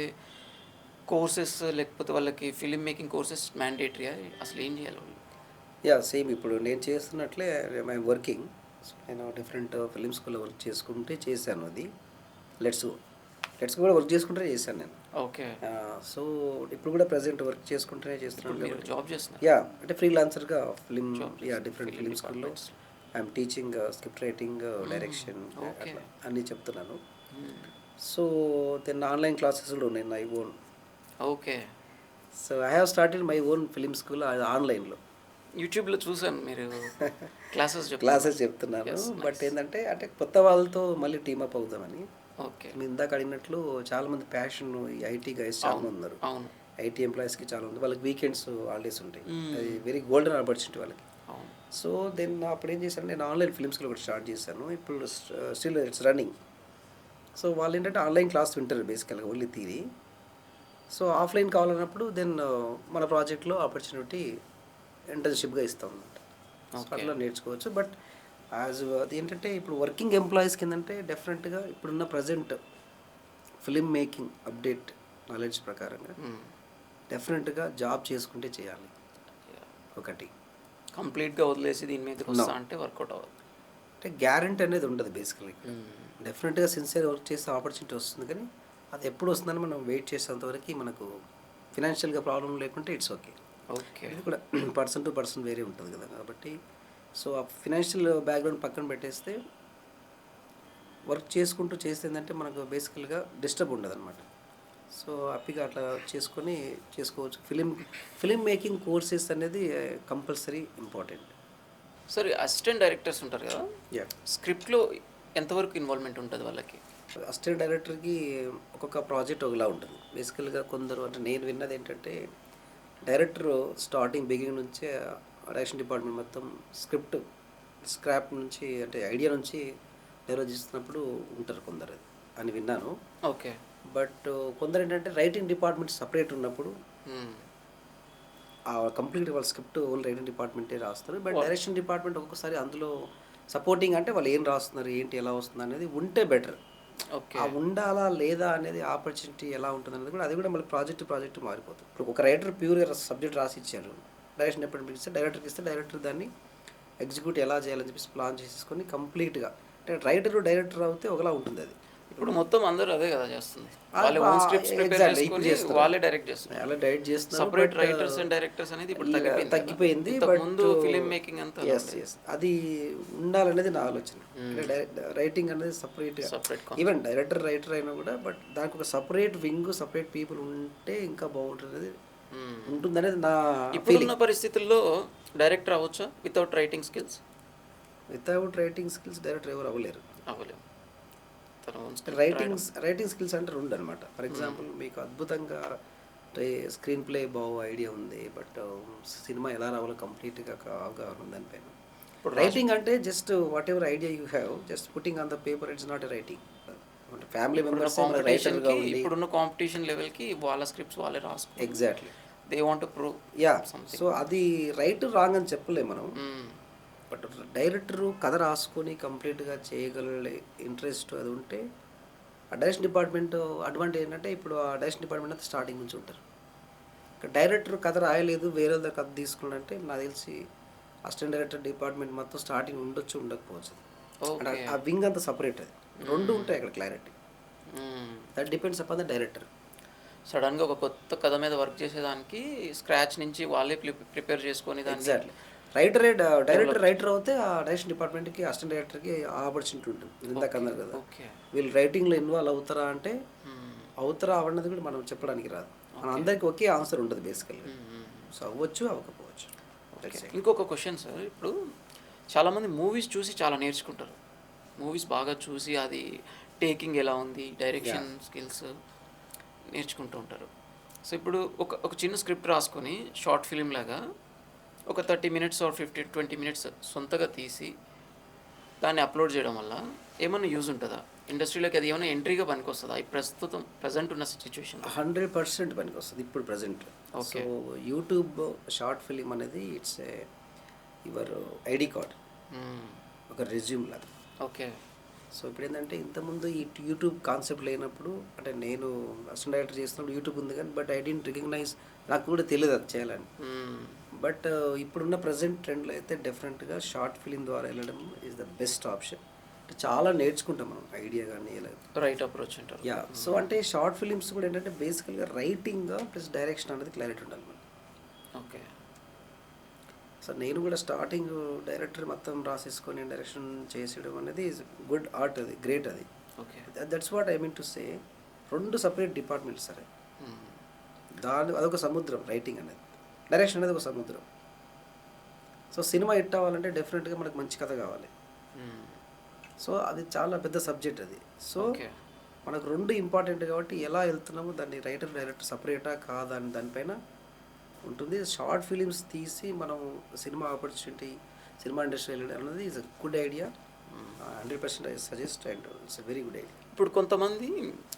కోర్సెస్, లేకపోతే వాళ్ళకి ఫిలిం మేకింగ్ కోర్సెస్ మ్యాండేటరీయా? అసలు ఏం చేయాలి వాళ్ళు? యా సేమ్ ఇప్పుడు నేను చేస్తున్నట్లే ఐఎమ్ వర్కింగ్. నేను డిఫరెంట్ ఫిలిం స్కూల్లో వర్క్ చేసుకుంటే చేశాను. అది లెట్స్ కూడా వర్క్ చేసుకుంటే చేశాను నేను. ఓకే. సో ఇప్పుడు కూడా ప్రజెంట్ వర్క్ చేసుకుంటూనే చేస్తున్నాను. మీరు జాబ్ చేస్తున్నారు? యా అంటే ఫ్రీలాన్సర్గా ఫిలిం, డిఫరెంట్ ఫిలిం స్కూల్లో I'm teaching script writing, direction అన్నీ చెప్తున్నాను. సో దెన్ ఆన్లైన్ క్లాసెస్ కూడా ఉన్నాయి నా own. Okay. So I have started my own film school ఆన్లైన్లో. యూట్యూబ్లో చూసాను మీరు క్లాసెస్ చెప్తున్నాను. బట్ ఏంటంటే అంటే కొత్త వాళ్ళతో మళ్ళీ టీమప్ అవుదామని. ఓకే. మీరు ఇందాక అడిగినట్లు చాలామంది ప్యాషన్ ఈ ఐటీ గైస్ చాలామంది ఉన్నారు. అవును. ఐటీ ఎంప్లాయీస్కి చాలా ఉంది, వాళ్ళకి వీకెండ్స్ హాలిడేస్ ఉంటాయి. అది వెరీ గోల్డెన్ ఆపర్చునిటీ వాళ్ళకి. సో దెన్ అప్పుడు ఏం చేశాను, నేను ఆన్లైన్ ఫిలిమ్స్లో కూడా స్టార్ట్ చేశాను. ఇప్పుడు స్టిల్ ఇట్స్ రన్నింగ్. సో వాళ్ళు ఏంటంటే ఆన్లైన్ క్లాస్ వింటారు బేసికల్గా, ఓన్లీ థియరీ. సో ఆఫ్లైన్ కావాలన్నప్పుడు దెన్ మన ప్రాజెక్ట్లో ఆపర్చునిటీ ఇంటర్న్షిప్గా ఇస్తాం అన్నమాట. అట్లా నేర్చుకోవచ్చు. బట్ యాజ్ అది ఏంటంటే ఇప్పుడు వర్కింగ్ ఎంప్లాయీస్కి ఏంటంటే డెఫినెట్గా ఇప్పుడున్న present film making update knowledge ప్రకారంగా డెఫినెట్గా జాబ్ చేసుకుంటే చేయాలి. ఒకటి కంప్లీట్గా వదిలేసి దీని మీద వస్తా అంటే వర్కౌట్ అవ్వదు. అంటే గ్యారంటీ అనేది ఉండదు బేసికలీ. డెఫినెట్గా సిన్సియర్ వర్క్ చేస్తే ఆపర్చునిటీ వస్తుంది, కానీ అది ఎప్పుడు వస్తుందని మనం వెయిట్ చేసేంతవరకు మనకు ఫినాన్షియల్గా ప్రాబ్లం లేకుంటే ఇట్స్ ఓకే. ఓకే. ఇది కూడా పర్సన్ టు పర్సన్ వేరే ఉంటుంది కదా. కాబట్టి సో ఆ ఫినాన్షియల్ బ్యాక్గ్రౌండ్ పక్కన పెట్టేస్తే వర్క్ చేసుకుంటూ చేస్తే ఏంటంటే మనకు బేసికల్గా డిస్టర్బ్ ఉండదు అనమాట. సో హ్యాపీగా అట్లా చేసుకోవచ్చు. ఫిలిం మేకింగ్ కోర్సెస్ అనేది కంపల్సరీ ఇంపార్టెంట్. సరే, అసిస్టెంట్ డైరెక్టర్స్ ఉంటారు కదా, స్క్రిప్ట్లో ఎంతవరకు ఇన్వాల్వ్మెంట్ ఉంటుంది వాళ్ళకి? అసిస్టెంట్ డైరెక్టర్కి ఒక్కొక్క ప్రాజెక్ట్ ఒకలా ఉంటుంది బేసికల్గా. కొందరు అంటే నేను విన్నది ఏంటంటే డైరెక్టర్ స్టార్టింగ్ బిగినింగ్ నుంచే డైరెక్షన్ డిపార్ట్మెంట్ మొత్తం స్క్రాప్ నుంచి అంటే ఐడియా నుంచి డెవలప్ చేస్తున్నప్పుడు ఉంటారు కొందరు అని విన్నాను. ఓకే. బట్ కొందరు ఏంటంటే రైటింగ్ డిపార్ట్మెంట్ సపరేట్ ఉన్నప్పుడు కంప్లీట్ వాళ్ళ స్క్రిప్ట్ ఓన్లీ రైటింగ్ డిపార్ట్మెంటే రాస్తారు. బట్ డైరెక్షన్ డిపార్ట్మెంట్ ఒక్కొక్కసారి అందులో సపోర్టింగ్ అంటే వాళ్ళు ఏం రాస్తున్నారు, ఏంటి, ఎలా వస్తుంది అనేది ఉంటే బెటర్. ఓకే. ఆ ఉండాలా లేదా అనేది ఆపర్చునిటీ ఎలా ఉంటుంది అనేది కూడా, అది కూడా మళ్ళీ ప్రాజెక్ట్ మారిపోతుంది. ఇప్పుడు ఒక రైటర్ ప్యూర్గా సబ్జెక్ట్ రాసి ఇచ్చారు, డైరెక్షన్ డిపార్ట్మెంట్ ఇస్తే డైరెక్టర్కి ఇస్తే డైరెక్టర్ దాన్ని ఎగ్జిక్యూట్ ఎలా చేయాలని చెప్పేసి ప్లాన్ చేసుకొని కంప్లీట్గా అంటే రైటరు డైరెక్టర్ అవుతే ఒకలా ఉంటుంది అది. ఇప్పుడు మొత్తం అందరూ అదే కదా చేస్తుంది. వాళ్ళే ఓన్ స్క్రిప్ట్స్ ప్రిపేర్ ఎగ్జాక్ట్లీ ఇప్పుడు చేసుకొని చేస్తున్నారు. వాళ్ళే డైరెక్ట్ చేస్తున్నారు. అలా డైరెక్ట్ చేస్తున్నారు. Separate but writers and directors అనేది ఇప్పుడు తగ్గిపోయింది కదా. తగ్గిపోయింది. ఇంతకు బట్ ముందు ఫిలిం మేకింగ్ అంతా అలా ఎస్ ఉండేది. ఎస్ అది ఉండాలనేది నా ఆలోచన. అంటే రైటింగ్ అనేది సపరేట్గా సపరేట్ ఈవెన్ డైరెక్టర్ రైటర్ అయినా కూడా బట్ దానికి ఒక సపరేట్ వింగ్ సపరేట్ పీపుల్ ఉంటే ఇంకా బాగుంటుంది ఉంటుందనేది నా ఇప్పుడున్న పరిస్థితుల్లో డైరెక్టర్ అవ్వచ్చా without writing skills? Without writing skills director ఎవరు అవ్వలేరు. అవ్వలేము. తన ఓన్ రైటింగ్ స్కిల్స్ అంటే రెండు అనమాట. ఫర్ ఎగ్జాంపుల్ మీకు అద్భుతంగా స్క్రీన్ ప్లే ఐడియా ఉంది, బట్ సినిమా ఎలా రావాలో కంప్లీట్గా అవగాహన ఉంది దానిపైన. రైటింగ్ అంటే just what ever idea you have just putting on the paper, it's not a writing. Family members ఇప్పుడున్న కాంపిటీషన్ లెవెల్కి వాళ్ళ స్క్రిప్ట్స్ వాళ్ళే రాసుకో. Exactly they want to prove yeah. So అది రైట్ రాంగ్ అని చెప్పలేము మనం. బట్ డైరెక్టరు కథ రాసుకొని కంప్లీట్గా చేయగలే ఇంట్రెస్ట్ అది ఉంటే ఆ డైరెక్షన్ డిపార్ట్మెంట్ అడ్వాంటేజ్ ఏంటంటే ఇప్పుడు ఆ డైరెక్షన్ డిపార్ట్మెంట్ అంతా స్టార్టింగ్ నుంచి ఉంటారు. డైరెక్టర్ కథ రాయలేదు వేరే వాళ్ళ కథ తీసుకున్నాడంటే నాకు తెలిసి అసిస్టెంట్ డైరెక్టర్ డిపార్ట్మెంట్ మొత్తం స్టార్టింగ్ ఉండొచ్చు ఉండకపోవచ్చు. ఆ వింగ్ అంతా సపరేట్ అది. రెండు ఉంటాయి అక్కడ clarity. That depends upon the director. సడన్గా ఒక కొత్త కథ మీద వర్క్ చేసేదానికి స్క్రాచ్ నుంచి వాళ్ళే ప్రిపేర్ చేసుకొని ఎగ్జాక్ట్లీ రైటర్ అవుతే ఆ డైరెక్షన్ డిపార్ట్మెంట్కి అసిస్టెంట్ డైరెక్టర్కి ఆపర్చునిటీ ఉంటుంది. ఇందాక అన్నారు కదా వీళ్ళు రైటింగ్లో ఇన్వాల్వ్ అవుతారా అంటే అవుతారా అవ్వన్నది కూడా మనం చెప్పడానికి రాదు. మన అందరికీ ఒకే ఆన్సర్ ఉంటుంది బేసికల్గా. సో అవ్వచ్చు అవ్వకపోవచ్చు. ఇంకొక క్వశ్చన్ సార్, ఇప్పుడు చాలామంది మూవీస్ చూసి చాలా నేర్చుకుంటారు. మూవీస్ బాగా చూసి అది టేకింగ్ ఎలా ఉంది, డైరెక్షన్ స్కిల్స్ నేర్చుకుంటూ ఉంటారు. సో ఇప్పుడు ఒక చిన్న స్క్రిప్ట్ రాసుకొని షార్ట్ ఫిలిం లాగా ఒక 30 minutes ఆర్ 20 minutes సొంతగా తీసి దాన్ని అప్లోడ్ చేయడం వల్ల ఏమైనా యూజ్ ఉంటుందా ఇండస్ట్రీలోకి? అది ఏమైనా ఎంట్రీగా పనికి వస్తుందా ఈ ప్రజెంట్ ఉన్న సిచ్యువేషన్? 100% పనికి వస్తుంది ఇప్పుడు present. So YouTube short film అనేది ఇట్స్ యువర్ ఐడి కార్డ్, ఒక రెజ్యూమ్ లాగా. ఓకే. సో ఇప్పుడు ఏంటంటే ఇంతకుముందు ఈ యూట్యూబ్ కాన్సెప్ట్ లేనప్పుడు, అంటే నేను అసిస్టెంట్ డైరెక్టర్ చేస్తున్నప్పుడు యూట్యూబ్ ఉంది కానీ బట్ ఐ డెంట్ రికగ్నైజ్, నాకు కూడా తెలియదు అది చేయాలని. బట్ ఇప్పుడున్న ప్రజెంట్ ట్రెండ్లో అయితే డెఫినెట్గా షార్ట్ ఫిలిం ద్వారా వెళ్ళడం ఈజ్ ద బెస్ట్ ఆప్షన్. అంటే చాలా నేర్చుకుంటాం మనం ఐడియా కానీ ఇలా రైట్ అప్రోచ్ అంటారు. యా. సో అంటే షార్ట్ ఫిలిమ్స్ కూడా ఏంటంటే బేసికల్గా రైటింగ్ ప్లస్ డైరెక్షన్ అనేది క్లారిటీ ఉండాలి మనకి. ఓకే. సో నేను కూడా స్టార్టింగ్ డైరెక్టర్ మొత్తం రాసేసుకొని డైరెక్షన్ చేసేయడం అనేది ఈజ్ గుడ్ ఆర్ట్, అది గ్రేట్ అది. Okay. That's what I mean to say. రెండు సపరేట్ డిపార్ట్మెంట్స్ సరే. అదొక సముద్రం రైటింగ్ అనేది, డైరెక్షన్ అనేది ఒక సముద్రం. సో సినిమా హిట్ అవ్వాలంటే డెఫినెట్గా మనకు మంచి కథ కావాలి. సో అది చాలా పెద్ద సబ్జెక్ట్ అది. సో మనకు రెండు ఇంపార్టెంట్ కాబట్టి ఎలా వెళ్తున్నామో దాన్ని రైటర్ డైరెక్టర్ సపరేటా కాదా అని దానిపైన ఉంటుంది. షార్ట్ ఫిలిమ్స్ తీసి మనం సినిమా ఆపర్చునిటీ, సినిమా ఇండస్ట్రీ వెళ్ళడం అనేది is a good idea. 100% I suggest and it's a very good idea. ఇప్పుడు కొంతమంది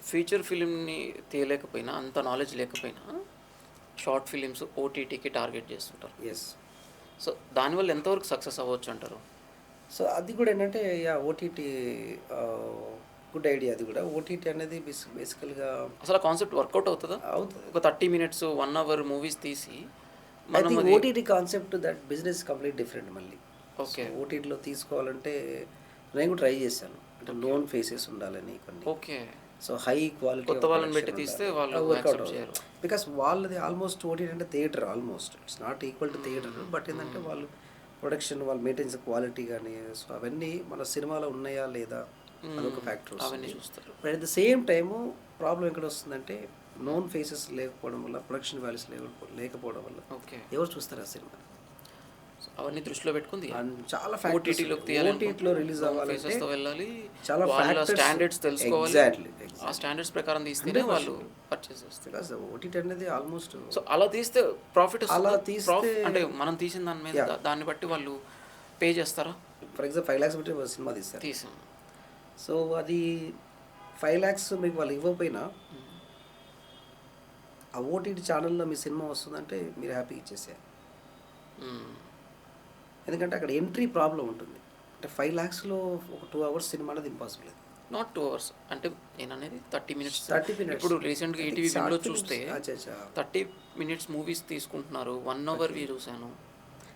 ఫీచర్ ఫిలింని తీయలేకపోయినా, అంత నాలెడ్జ్ లేకపోయినా షార్ట్ ఫిలిమ్స్ ఓటీటీకి టార్గెట్ చేస్తుంటారు. ఎస్. సో దానివల్ల ఎంతవరకు సక్సెస్ అవ్వచ్చు అంటారు? సో అది కూడా ఏంటంటే ఓటీటీ గుడ్ ఐడియా. అది కూడా ఓటీటీ అనేది బేసికల్గా అసలు కాన్సెప్ట్ వర్కౌట్ అవుతుందా? అవుతుంది. ఒక 30 minutes 1 hour మూవీస్ తీసి I think OTT concept that business complete different మళ్ళీ. ఓకే. ఓటీటీలో తీసుకోవాలంటే నేను కూడా ట్రై చేశాను, అంటే లోన్ ఫేసెస్ ఉండాలని కొన్ని. ఓకే. సో హై క్వాలిటీ కొత్త వాళ్ళని పెట్టి తీస్తే వాళ్ళు వర్కౌట్ చేయరు. బికాస్ వాళ్ళది ఆల్మోస్ట్ ఓటీటీ అంటే theatre, almost it's not equal to theatre. But ఏంటంటే వాళ్ళు ప్రొడక్షన్, వాళ్ళు మెయింటెన్స్ క్వాలిటీ కానీ, సో అవన్నీ మన సినిమాలో ఉన్నాయా లేదా అదొక ఫ్యాక్టర్ అవన్నీ చూస్తారు. But at the same time problem ఎక్కడ వస్తుందంటే నోన్ ఫేసెస్ లేకపోవడం వల్ల, ప్రొడక్షన్ వాల్యూస్ లేకపోవడం వల్ల ఎవరు చూస్తారు ఆ సినిమా. అవన్నీ దృష్టిలో పెట్టుకుంది చాలా ఓటీటీలో రిలీజ్ అవ్వాలంటే వెళ్ళాలి, చాలా స్టాండర్డ్స్ తెలుసుకోవాలి. ఎగ్జాక్ట్లీ. ఆ స్టాండర్డ్స్ ప్రకారం తీస్తేనే వాళ్ళు పర్చేస్ చేస్తారు. బికాస్ ఓటీటీ అనేది ఆల్మోస్ట్, సో అలా తీస్తే ప్రాఫిట్, అలా తీస్తే అంటే మనం తీసిన దాని మీద దాన్ని బట్టి వాళ్ళు పే చేస్తారా? ఫర్ ఎగ్జాంపుల్ 5 lakhs పెట్టి సినిమా తీసాం. సో అది 5 lakhs మీకు వాళ్ళు ఇవ్వకపోయినా ఆ ఓటీటీ ఛానల్లో మీ సినిమా వస్తుందంటే మీరు హ్యాపీగా ఇచ్చేసేయాలి. ఎందుకంటే అక్కడ ఎంట్రీ ప్రాబ్లం ఉంటుంది. అంటే 5 lakhsలో ఒక 2 hours సినిమా అనేది ఇంపాసిబుల్. నాట్ 2 hours, అంటే నేను అనేది 30 minutes. ఇప్పుడు రీసెంట్గా ఈటీవీ విన్లో చూస్తే 30 minutes మూవీస్ తీసుకుంటున్నారు. 1 hour చూశాను.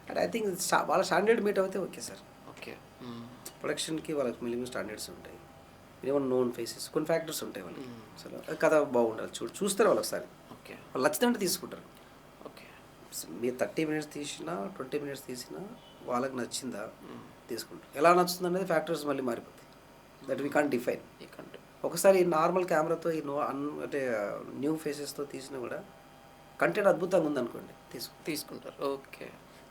అంటే ఐ థింక్ వాళ్ళ స్టాండర్డ్ మీట్ అయితే ఓకే సార్. ఓకే. ప్రొడక్షన్కి వాళ్ళకి మినిమం స్టాండర్డ్స్ ఉంటాయి, మినిమం నోన్ ఫేసెస్, కొన్ని ఫ్యాక్టర్స్ ఉంటాయి వాళ్ళకి. అసలు కథ బాగుండాలి, చూస్తారు వాళ్ళు ఒకసారి, ఓకే వాళ్ళు నచ్చితే తీసుకుంటారు. ఓకే మీరు 30 మినిట్స్ తీసినా 20 మినిట్స్ తీసినా వాళ్ళకి నచ్చిందా తీసుకుంటారు. ఎలా నచ్చుతుంది అనేది ఫ్యాక్టర్స్ మళ్ళీ మారిపోతాయి, దట్ వీ కాంట్ డిఫైన్. ఒకసారి నార్మల్ కెమెరాతో ఈ అంటే న్యూ ఫేసెస్తో తీసినా కూడా కంటెంట్ అద్భుతంగా ఉందనుకోండి తీసుకుంటారు. ఓకే.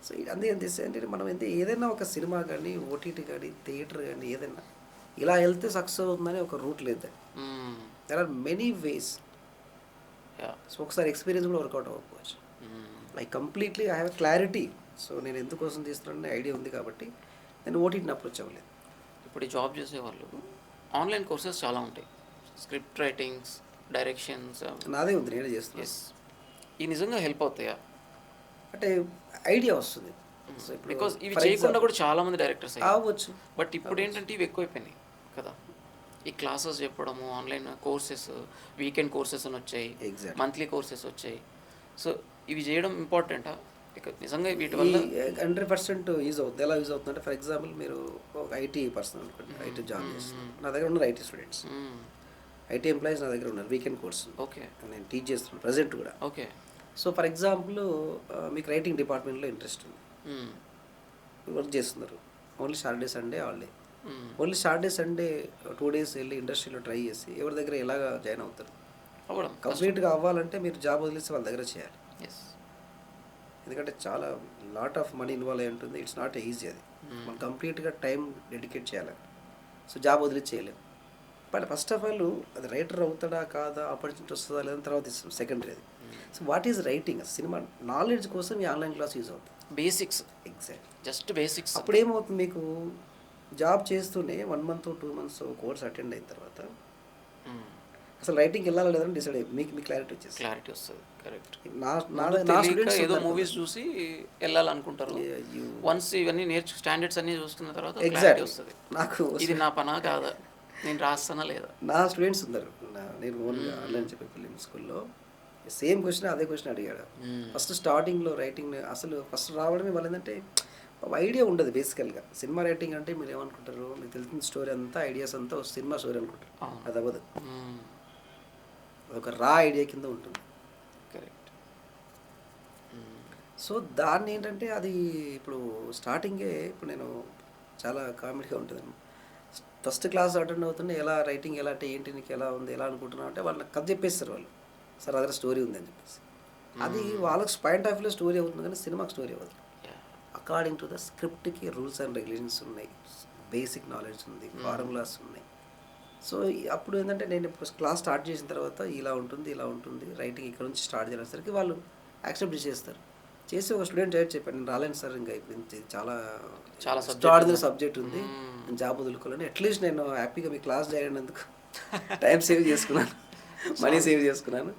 సో అందుకే అంటే మనం ఏదైనా ఒక సినిమా కానీ, ఓటీటీ కానీ, థియేటర్ కానీ, ఏదైనా ఇలా వెళ్తే సక్సెస్ అవుతుందని ఒక రూట్ లేదు. There are many ways. So ఒకసారి ఎక్స్పీరియన్స్ కూడా వర్కౌట్ అవ్వకపోవచ్చు. Like completely I have clarity. So నేను ఎందుకోసం తీస్తున్నానని ఐడియా ఉంది కాబట్టి నేను ఓటీటీని అప్రోచ్ అవ్వలేదు. ఇప్పుడు ఈ జాబ్ చేసేవాళ్ళు ఆన్లైన్ కోర్సెస్ చాలా ఉంటాయి, స్క్రిప్ట్ రైటింగ్స్, డైరెక్షన్స్. నాదే ఉంది, నేనే చేస్తున్నాను. ఈ నిజంగా హెల్ప్ అవుతాయా? అంటే ఐడియా వస్తుంది. సో బికాస్ ఇవి చేయకుండా కూడా చాలా మంది డైరెక్టర్స్ అవ్వచ్చు. బట్ ఇప్పుడు ఏంటంటే ఇవి ఎక్కువైపోయినాయి కదా, ఈ క్లాసెస్ చెప్పడము, ఆన్లైన్ కోర్సెస్, వీకెండ్ కోర్సెస్ అని వచ్చాయి, మంత్లీ కోర్సెస్ వచ్చాయి. సో ఇవి చేయడం ఇంపార్టెంటా? నిజంగా వీటి వల్ల 100% యూజ్ అవుతుంది. ఎలా యూజ్ అవుతుంది అంటే, ఫర్ ఎగ్జాంపుల్ మీరు ఒక ఐటీ పర్సన్ అనుకోండి, ఐటీ జాబ్ చేస్తున్నారు, నా దగ్గర ఉన్నారు ఐటీ స్టూడెంట్స్, ఐటీ ఎంప్లాయీస్ నా దగ్గర ఉన్నారు, వీకెండ్ కోర్స్. ఓకే. నేను టీచ్ చేస్తున్నాను ప్రజెంట్ కూడా. ఓకే. సో ఫర్ ఎగ్జాంపుల్ మీకు రైటింగ్ డిపార్ట్మెంట్లో ఇంట్రెస్ట్ ఉంది, వర్క్ చేస్తున్నారు, only Saturday Sunday holiday, only Saturday Sunday 2 days వెళ్ళి ఇండస్ట్రీలో ట్రై చేసి ఎవరి దగ్గర ఎలాగా జాయిన్ అవుతారు? కంప్లీట్గా అవ్వాలంటే మీరు జాబ్ వదిలేసి వాళ్ళ దగ్గర చేయాలి. ఎందుకంటే చాలా లాట్ ఆఫ్ మనీ ఇన్వాల్వ్ అయి ఉంటుంది. It's not easy. అది మనం కంప్లీట్గా టైం డెడికేట్ చేయాలి. సో జాబ్ వదిలి చేయలేము. బట్ ఫస్ట్ ఆఫ్ ఆల్ అది రైటర్ అవుతాడా కాదా, ఆపర్చునిటీ వస్తుందా లేదని తర్వాత ఇస్తాం, సెకండరీ అది. So what is writing? Cinema knowledge కోసం ఈ ఆన్లైన్ క్లాస్ యూజ్ అవుతుంది. Basics, exact, just basics. అప్పుడు ఏమవుతుంది, మీకు జాబ్ చేస్తూనే 1 month 2 months కోర్స్ అటెండ్ అయిన తర్వాత అసలు రైటింగ్ వెళ్ళాలా లేదని డిసైడ్ అయ్యి మీకు క్లారిటీ వస్తుంది. కరెక్ట్. ఏదో మూవీస్ చూసి వెళ్ళాలనుకుంటారు. వన్స్ ఇవన్నీ స్టాండర్డ్స్ అన్ని చూసుకున్న తర్వాత క్లారిటీ వస్తుంది, నాకు ఇది నా పనా కాదా, నేను రాస్తానా లేదా. నా స్టూడెంట్స్ ఉన్నారు, నేను ఓన్గా ఆన్లైన్ చెప్పే ఫిలిం స్కూల్లో సేమ్ క్వశ్చన్, అదే క్వశ్చన్ అడిగాడు. ఫస్ట్ స్టార్టింగ్లో రైటింగ్ అసలు ఫస్ట్ రావడమే వాళ్ళు ఏంటంటే ఐడియా ఉండదు. బేసికల్గా సినిమా రైటింగ్ అంటే మీరు ఏమనుకుంటారు, మీకు తెలిసిన స్టోరీ అంతా, ఐడియాస్ అంతా సినిమా స్టోరీ అనుకుంటారు. అది అవ్వదు, ఒక రా ఐడియా కింద ఉంటుంది. కరెక్ట్. సో దాన్ని ఏంటంటే అది ఇప్పుడు స్టార్టింగే, ఇప్పుడు నేను చాలా కామెడీగా ఉంటుంది, ఫస్ట్ క్లాస్ అటెండ్ అవుతుంటే ఎలా రైటింగ్ ఎలా అంటే ఏంటి, నీకు ఎలా ఉంది, ఎలా అనుకుంటున్నావు అంటే వాళ్ళు కథ చెప్పేస్తారు. వాళ్ళు సార్ అదే స్టోరీ ఉంది అని చెప్పేసి, అది వాళ్ళకి పాయింట్ ఆఫ్ వ్యూలో స్టోరీ అవుతుంది కానీ సినిమాకి స్టోరీ అవ్వదు. అకార్డింగ్ టు ద స్క్రిప్ట్కి రూల్స్ అండ్ రెగ్యులేషన్స్ ఉన్నాయి, బేసిక్ నాలెడ్జ్ ఉంది, ఫార్ములాస్ ఉన్నాయి. సో అప్పుడు ఏంటంటే నేను ఇప్పుడు క్లాస్ స్టార్ట్ చేసిన తర్వాత ఇలా ఉంటుంది రైటింగ్ ఇక్కడ నుంచి స్టార్ట్ చేసేసరికి వాళ్ళు యాక్సెప్ట్ చేస్తారు. చేసి ఒక స్టూడెంట్ చెప్పాను, నేను రాలేను సార్, ఇంకా ఇప్పుడు చాలా ఎక్స్ట్రాడినరీ సబ్జెక్ట్ ఉంది, నేను జాబ్ వదులుకోవాలని. అట్లీస్ట్ నేను హ్యాపీగా మీ క్లాస్ జాయిన్ అయినందుకు టైం సేవ్ చేసుకున్నాను, మనీ సేవ్ చేసుకున్నాను.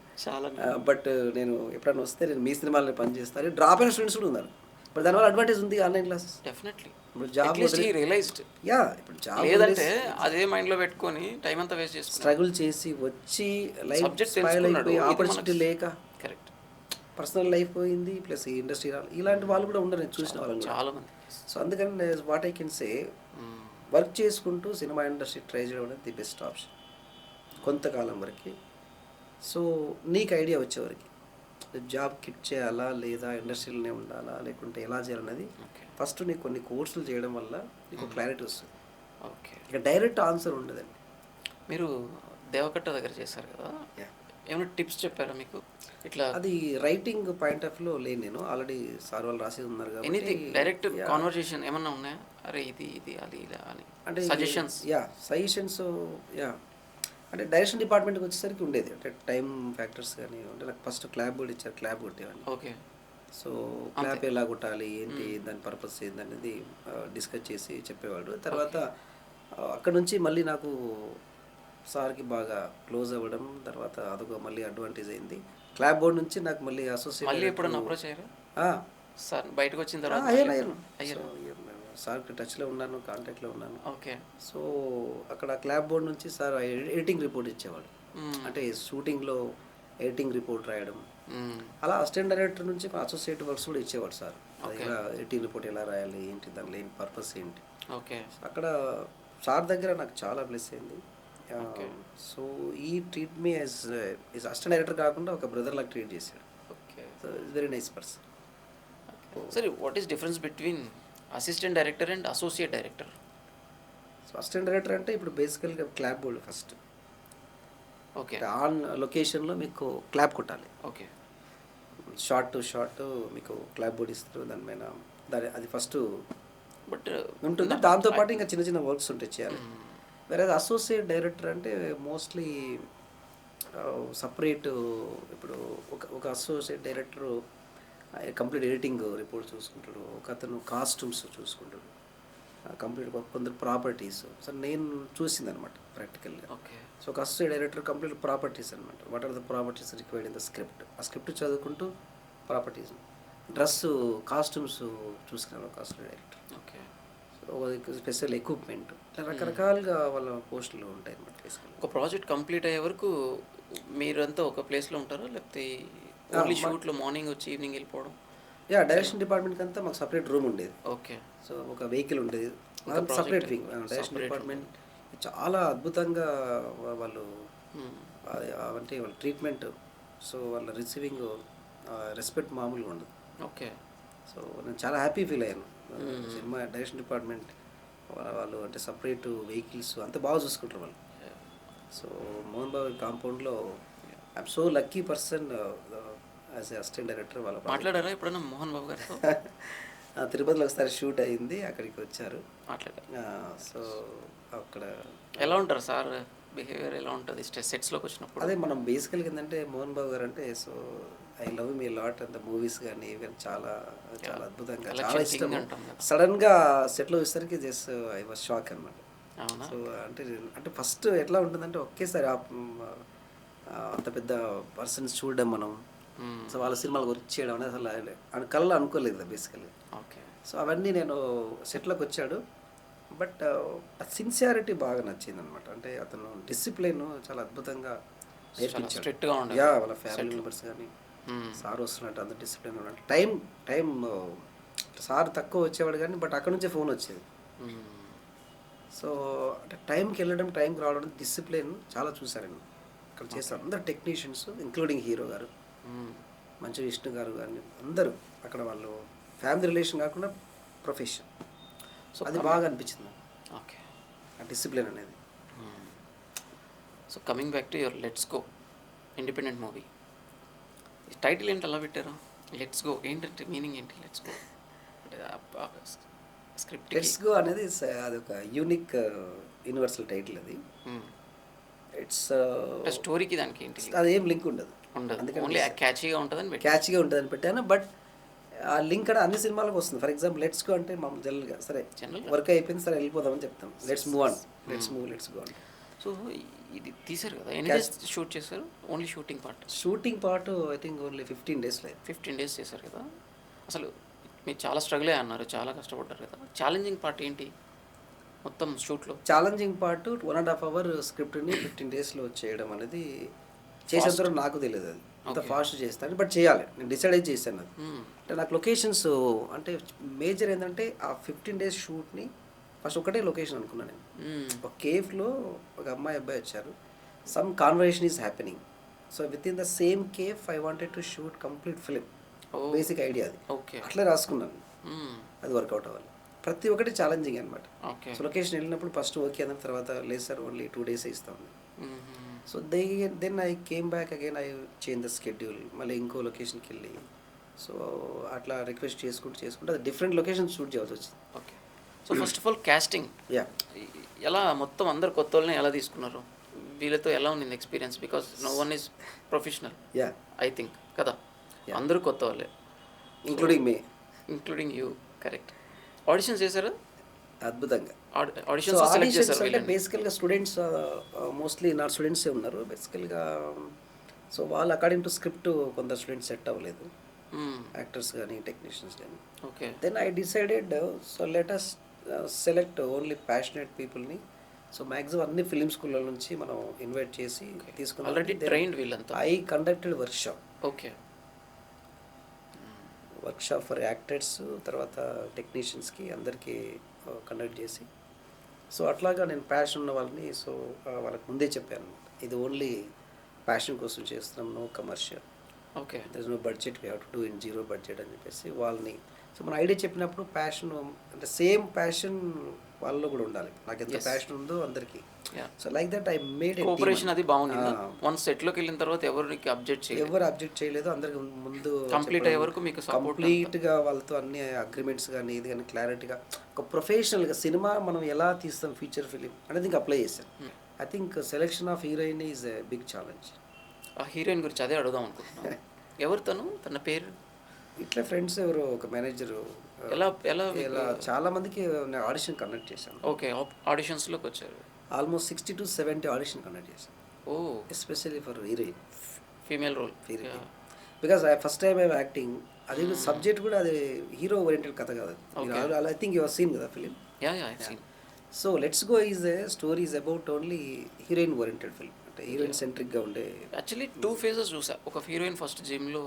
బట్ నేను ఎప్పుడైనా వస్తే నేను మీ సినిమాలో పనిచేస్తాను. డ్రాప్ అయిన స్టూడెంట్స్ కూడా ఉన్నారు. ఇప్పుడు దానివల్ల అడ్వాంటేజ్ ఉంది ఆన్లైన్ క్లాసెస్. డెఫినెట్లీ. ఇప్పుడు జాబ్ రియలైజ్డ్, ఇప్పుడు జాబ్ లేదంటే అదే మైండ్లో పెట్టుకొని టైం అంతా వేస్ట్ చేసి స్ట్రగుల్ చేసి వచ్చి లైఫ్ స్పాయిల్ అయిపోయి ఆపర్చునిటీ లేక, కరెక్ట్, పర్సనల్ లైఫ్ పోయింది, ప్లస్ ఇండస్ట్రీ ఇలాంటి వాళ్ళు కూడా ఉండరు, నేను చూసిన వాళ్ళు చాలా మంది. సో అందుకని what I can say, work చేసుకుంటూ సినిమా ఇండస్ట్రీ ట్రై చేయడం అనేది ది బెస్ట్ ఆప్షన్ కొంతకాలం వరకు. సో నీకు ఐడియా వచ్చేవరకు జాబ్ కిట్ చేయాలా లేదా ఇండస్ట్రీలోనే ఉండాలా లేకుంటే ఎలా చేయాలన్నది ఫస్ట్ నీకు కొన్ని కోర్సులు చేయడం వల్ల నీకు క్లారిటీ వస్తుంది. ఓకే. ఇక డైరెక్ట్ ఆన్సర్ ఉండదండి. మీరు దేవకట్ట దగ్గర చేశారు కదా, ఏమైనా టిప్స్ చెప్పారా మీకు ఇట్లా? అది రైటింగ్ పాయింట్ ఆఫ్ వ్యూలో లేని, నేను ఆల్రెడీ సార్ వాళ్ళు రాసి ఉన్నారు కాబట్టి ఎనీథింగ్ డైరెక్ట్ కాన్వర్సేషన్ ఏమన్నా ఉన్నాయా, అరే ఇది అది ఇలా అని అంటే సజెషన్స్? సజెషన్స్ అంటే డైరెక్షన్ డిపార్ట్మెంట్కి వచ్చేసరికి ఉండేది, అంటే టైం ఫ్యాక్టర్స్ కానీ, అంటే నాకు ఫస్ట్ క్లాప్ బోర్డ్ ఇచ్చారు, క్లాప్ కొట్టేవాడిని. ఓకే. సో క్లాప్ ఎలా కొట్టాలి ఏంటి, దాని పర్పస్ ఏంటి అనేది డిస్కస్ చేసి చెప్పేవాడు. తర్వాత అక్కడ నుంచి మళ్ళీ నాకు సార్కి బాగా క్లోజ్ అవ్వడం, తర్వాత అదొక మళ్ళీ అడ్వాంటేజ్ అయింది. క్లాప్ బోర్డ్ నుంచి నాకు మళ్ళీ అసోసియేట్. మళ్ళీ ఎప్పుడన్నా అప్రోచ్ అయ్యారా సార్ బయటకు వచ్చిన తర్వాత? అయ్యాను, సార్కి టచ్లో ఉన్నాను, కాంటాక్ట్లో ఉన్నాను. ఓకే. సో అక్కడ క్లాప్ బోర్డ్ నుంచి సార్ ఎడిటింగ్ రిపోర్ట్ ఇచ్చేవాడు, అంటే షూటింగ్లో ఎడిటింగ్ రిపోర్ట్ రాయడం, అలా అసిస్టెంట్ డైరెక్టర్ నుంచి అసోసియేట్ వర్క్స్ కూడా ఇచ్చేవాడు సార్. ఎడిటింగ్ రిపోర్ట్ ఎలా రాయాలి ఏంటి, దానిలో ఏంటి పర్పస్ ఏంటి. ఓకే. అక్కడ సార్ దగ్గర నాకు చాలా ప్లస్ అయింది. ఓకే. సో ఈ treat me as is assistant director కాకుండా ఒక బ్రదర్ లాగా ట్రీట్ చేశాడు. Okay. So it's very nice person. సరే, what is difference between assistant director and associate director? So assistant director అంటే ఇప్పుడు బేసికల్గా clap board first okay. On లొకేషన్లో మీకు క్లాప్ కొట్టాలి. ఓకే. షార్ట్ టు షార్ట్ మీకు క్లాప్ బోర్డ్ ఇస్తారు. దాని అది ఫస్ట్ బట్ ఉంటుంది. దాంతోపాటు ఇంకా చిన్న చిన్న వర్క్స్ ఉంటాయి చేయాలి. వేరే అసోసియేట్ డైరెక్టర్ అంటే మోస్ట్లీ సపరేట్. ఇప్పుడు ఒక associate director complete editing report చూసుకుంటాడు, ఒక అతను కాస్ట్యూమ్స్ చూసుకుంటాడు, కంప్లీట్ కొందరు ప్రాపర్టీస్. సో నేను చూసింది అనమాట ప్రాక్టికల్గా. ఓకే. సో ఒక అసోసియేట్ డైరెక్టర్ కంప్లీట్ ప్రాపర్టీస్ అనమాట. What are the properties required in the script. ఆ స్క్రిప్ట్ చదువుకుంటూ ప్రాపర్టీస్, డ్రెస్, కాస్ట్యూమ్స్ చూసుకున్నాను ఒక associate director. Okay. So special equipment, రకరకాలుగా వాళ్ళ పోస్టులు ఉంటాయి అనమాట. ఒక ప్రాజెక్ట్ కంప్లీట్ అయ్యే వరకు మీరంతా ఒక ప్లేస్లో ఉంటారా, లేకపోతే ఓన్లీ షూట్లో మార్నింగ్ వచ్చి ఈవినింగ్ వెళ్ళిపోవడం? డైరెక్షన్ డిపార్ట్మెంట్కి అంతా మాకు సపరేట్ రూమ్ ఉండేది. ఓకే. సో ఒక వెహికల్ ఉండేది, సపరేట్ వింగ్. డైరెక్షన్ డిపార్ట్మెంట్ చాలా అద్భుతంగా వాళ్ళు అంటే వాళ్ళ ట్రీట్మెంట్, సో వాళ్ళ రిసీవింగ్ రెస్పెక్ట్ మామూలుగా ఉండదు. ఓకే. సో నేను చాలా హ్యాపీ ఫీల్ అయ్యాను. సినిమా డైరెక్షన్ డిపార్ట్మెంట్ వాళ్ళు అంటే సపరేట్ వెహికల్స్ అంత బాగా చూసుకుంటారు వాళ్ళు. సో మోహన్ బాబు కాంపౌండ్లో I'm so lucky person as a assistant director. వాళ్ళ మాట్లాడారా ఎప్పుడైనా మోహన్ బాబు గారితో? తిరుపతిలో ఒకసారి షూట్ అయింది, అక్కడికి వచ్చారు, మాట్లాడారు. సో అక్కడ ఎలా ఉంటారు సార్, బిహేవియర్ ఎలా ఉంటుంది సెట్స్లోకి వచ్చినప్పుడు? అదే మనం బేసికల్గా ఏంటంటే మోహన్ బాబు గారు అంటే so I love me lot అంత మూవీస్ కానీ ఈవెన్ చాలా చాలా అద్భుతంగా చాలా ఇష్టం. సడన్గా సెట్లో వచ్చేసరికి జస్ట్ ఐ వాజ్ షాక్ అనమాట. సో అంటే ఫస్ట్ ఎట్లా ఉంటుందంటే ఒకేసారి అంత పెద్ద పర్సన్స్ చూడడం మనం, సో వాళ్ళ సినిమాలు గురించి చేయడం అనేది అసలు కళ్ళ అనుకోలేదు బేసికల్లీ. ఓకే. సో అవన్నీ నేను సెట్లోకి వచ్చాడు, బట్ సిన్సియారిటీ బాగా నచ్చింది అనమాట. అంటే అతను డిసిప్లిన్ చాలా అద్భుతంగా స్ట్రిక్ట్గా ఉండాలి. యా వాళ్ళ ఫ్యామిలీ మెంబర్స్ కానీ సార్ వస్తున్నట్టు అంత డిసిప్లిన్ ఉన్నట్టు. టైం సార్ తక్కువ వచ్చేవాడు కానీ బట్ అక్కడ నుంచే ఫోన్ వచ్చేది. సో అంటే టైంకి వెళ్ళడం, టైంకి రావడం, డిసిప్లిన్ చాలా చూశాను అక్కడ చేస్తారు అందరు టెక్నీషియన్స్, ఇంక్లూడింగ్ హీరో గారు, మంచి విష్ణు గారు కానీ అందరూ అక్కడ వాళ్ళు ఫ్యామిలీ రిలేషన్ కాకుండా ప్రొఫెషన్. సో అది బాగా అనిపించింది. ఓకే. ఆ డిసిప్లిన్ అనేది. So coming back to your let's go independent movie, title ఏంటి అలా పెట్టారు? లెట్స్ గో ఏంటంటే మీనింగ్ ఏంటి? లెట్స్ గో అంటే స్క్రిప్ట్ లెట్స్ గో అనేది అది ఒక యూనిక్ యూనివర్సల్ టైటిల్. అది ఇట్స్ స్టోరీకి దానికి ఏంటి? అది ఏం లింక్ ఉండదు, అందుకని ఓన్లీ క్యాచీగా ఉంటుందని క్యాచ్గా ఉంటుందని పెట్టాను. బట్ ఆ లింక్ అంటే అన్ని సినిమాలకు వస్తుంది. ఫర్ ఎగ్జాంపుల్ లెట్స్ గో అంటే మామూలు జనరల్గా సరే వర్క్ అయిపోయింది, సరే వెళ్ళిపోదామని చెప్తాం. Let's move on, let's go అంటే. సో ఇది తీశారు కదా, ఎన్ని డేస్ షూట్ చేశారు? Only shooting part I think only 15 days. 15 days చేశారు కదా. అసలు మీరు చాలా స్ట్రగుల్ అన్నారు, చాలా కష్టపడ్డారు కదా. ఛాలెంజింగ్ పార్ట్ ఏంటి మొత్తం షూట్లో? ఛాలెంజింగ్ పార్ట్ 1.5 hour స్క్రిప్ట్ని 15 daysలో చేయడం అనేది చేసేంత నాకు తెలియదు. అది అంత ఫాస్ట్ చేస్తాను, బట్ చేయాలి. నేను డిసైడ్ అయితే చేశాను. అది అంటే నాకు లొకేషన్స్ అంటే మేజర్ ఏంటంటే ఆ 15 days షూట్ని ఫస్ట్ ఒకటే లొకేషన్ అనుకున్నాను నేను. ఒక కేఫ్లో ఒక అబ్బాయి వచ్చారు, some conversation is happening. So with in the same cafe I wanted to shoot complete film. Basic idea అది. అట్లే రాసుకున్నాను, అది వర్కౌట్ అవ్వాలి. ప్రతి ఒక్కటి ఛాలెంజింగ్ అనమాట. సో లొకేషన్ వెళ్ళినప్పుడు ఫస్ట్ ఓకే అన్న తర్వాత లేదు సార్ ఓన్లీ 2 days ఇస్తాను. So then I came back again, I change the schedule, మళ్ళీ ఇంకో లొకేషన్కి వెళ్ళి సో అట్లా రిక్వెస్ట్ చేసుకుంటూ అది డిఫరెంట్ లొకేషన్ షూట్ చేయాల్సి వచ్చింది. Okay. So first of all casting ఎలా, మొత్తం అందరు కొత్త వాళ్ళని ఎలా తీసుకున్నారు? వీళ్ళతో ఎలా ఉంది experience? Because no one is professional I think కదా, అందరూ కొత్త వాళ్ళే, ఇంక్లూడింగ్ యూ. కరెక్ట్. ఆడిషన్స్ చేశారా? అద్భుతంగా ఆడిషన్స్ అంటే బేసికల్గా స్టూడెంట్స్ మోస్ట్లీ నా స్టూడెంట్సే ఉన్నారు బేసికల్గా. సో వాళ్ళు అకార్డింగ్ టు స్క్రిప్ట్ కొందరు స్టూడెంట్స్ సెట్ అవ్వలేదు, యాక్టర్స్ కానీ టెక్నీషియన్స్ కానీ. Okay. Then I decided so let us select only passionate పీపుల్ని. సో మ్యాక్సిమం అన్ని ఫిలిం స్కూళ్ళ నుంచి మనం ఇన్వైట్ చేసి తీసుకున్నాం. ఆల్రెడీ ట్రైన్డ్ వీళ్ళంతా. I conducted workshop. Okay. Workshop for actors, తర్వాత టెక్నీషియన్స్కి అందరికీ కండక్ట్ చేసి, సో అట్లాగా నేను ప్యాషన్ ఉన్న వాళ్ళని సో వాళ్ళకి ముందే చెప్పాను, ఇది ఓన్లీ ప్యాషన్ కోసం చేస్తున్నాం, no commercial, okay. There is no budget, we have to do in zero budget అని చెప్పేసి వాళ్ళని. సో మన ఐడియా చెప్పినప్పుడు ప్యాషన్ అంటే సేమ్ ప్యాషన్ వాళ్ళలో కూడా ఉండాలి, నాకు ఎంత Yes. ప్యాషన్ ఉందో అందరికీ. Yeah. So like that I made cooperation అది బాగుంది. వన్స్ సెట్లోకి వెళ్ళిన తర్వాత ఎవరికి అబ్జెక్ట్ చేయలేదు, ఎవరు అబ్జెక్ట్ చేయలేదు, అందరికి ముందు కంప్లీట్ అయ్యే వరకు మీకు సపోర్ట్. కంప్లీట్గా వాళ్ళతో అన్ని అగ్రిమెంట్స్ కానీ ఇది కానీ క్లారిటీగా ఒక ప్రొఫెషనల్గా సినిమా మనం ఎలా తీస్తాం ఫీచర్ ఫిలిం అనేది ఇంకా అప్లై చేశాను. I think selection of heroine is a big challenge. ఆ హీరోయిన్ గురించి అదే అడుగుదాం అనుకుంటున్నాను. ఎవరు తన పేరు? ఇట్లా ఫ్రెండ్స్ ఎవరు ఒక మేనేజరు ఎలా ఎలా ఇలా చాలా మందికి నేను ఆడిషన్ కండక్ట్ చేశాను. ఓకే, ఆడిషన్స్లోకి వచ్చారు. ఆల్మోస్ట్ 60 to 70 ఆడిషన్ కండక్ట్ చేశాను, oh, especially for heroine. Female role. Because I first time I acting, అది సబ్జెక్ట్ కూడా అది హీరో ఓరియంటెడ్ కథ కాదు. I think you have seen కదా film. Yeah yeah, I seen. So let's go is a story is about only heroine oriented film, అంటే హీరోయిన్ సెంట్రిక్గా ఉండే. యాక్చువల్లీ 2 phases చూసా. ఒక హీరోయిన్ ఫస్ట్ జిమ్లో,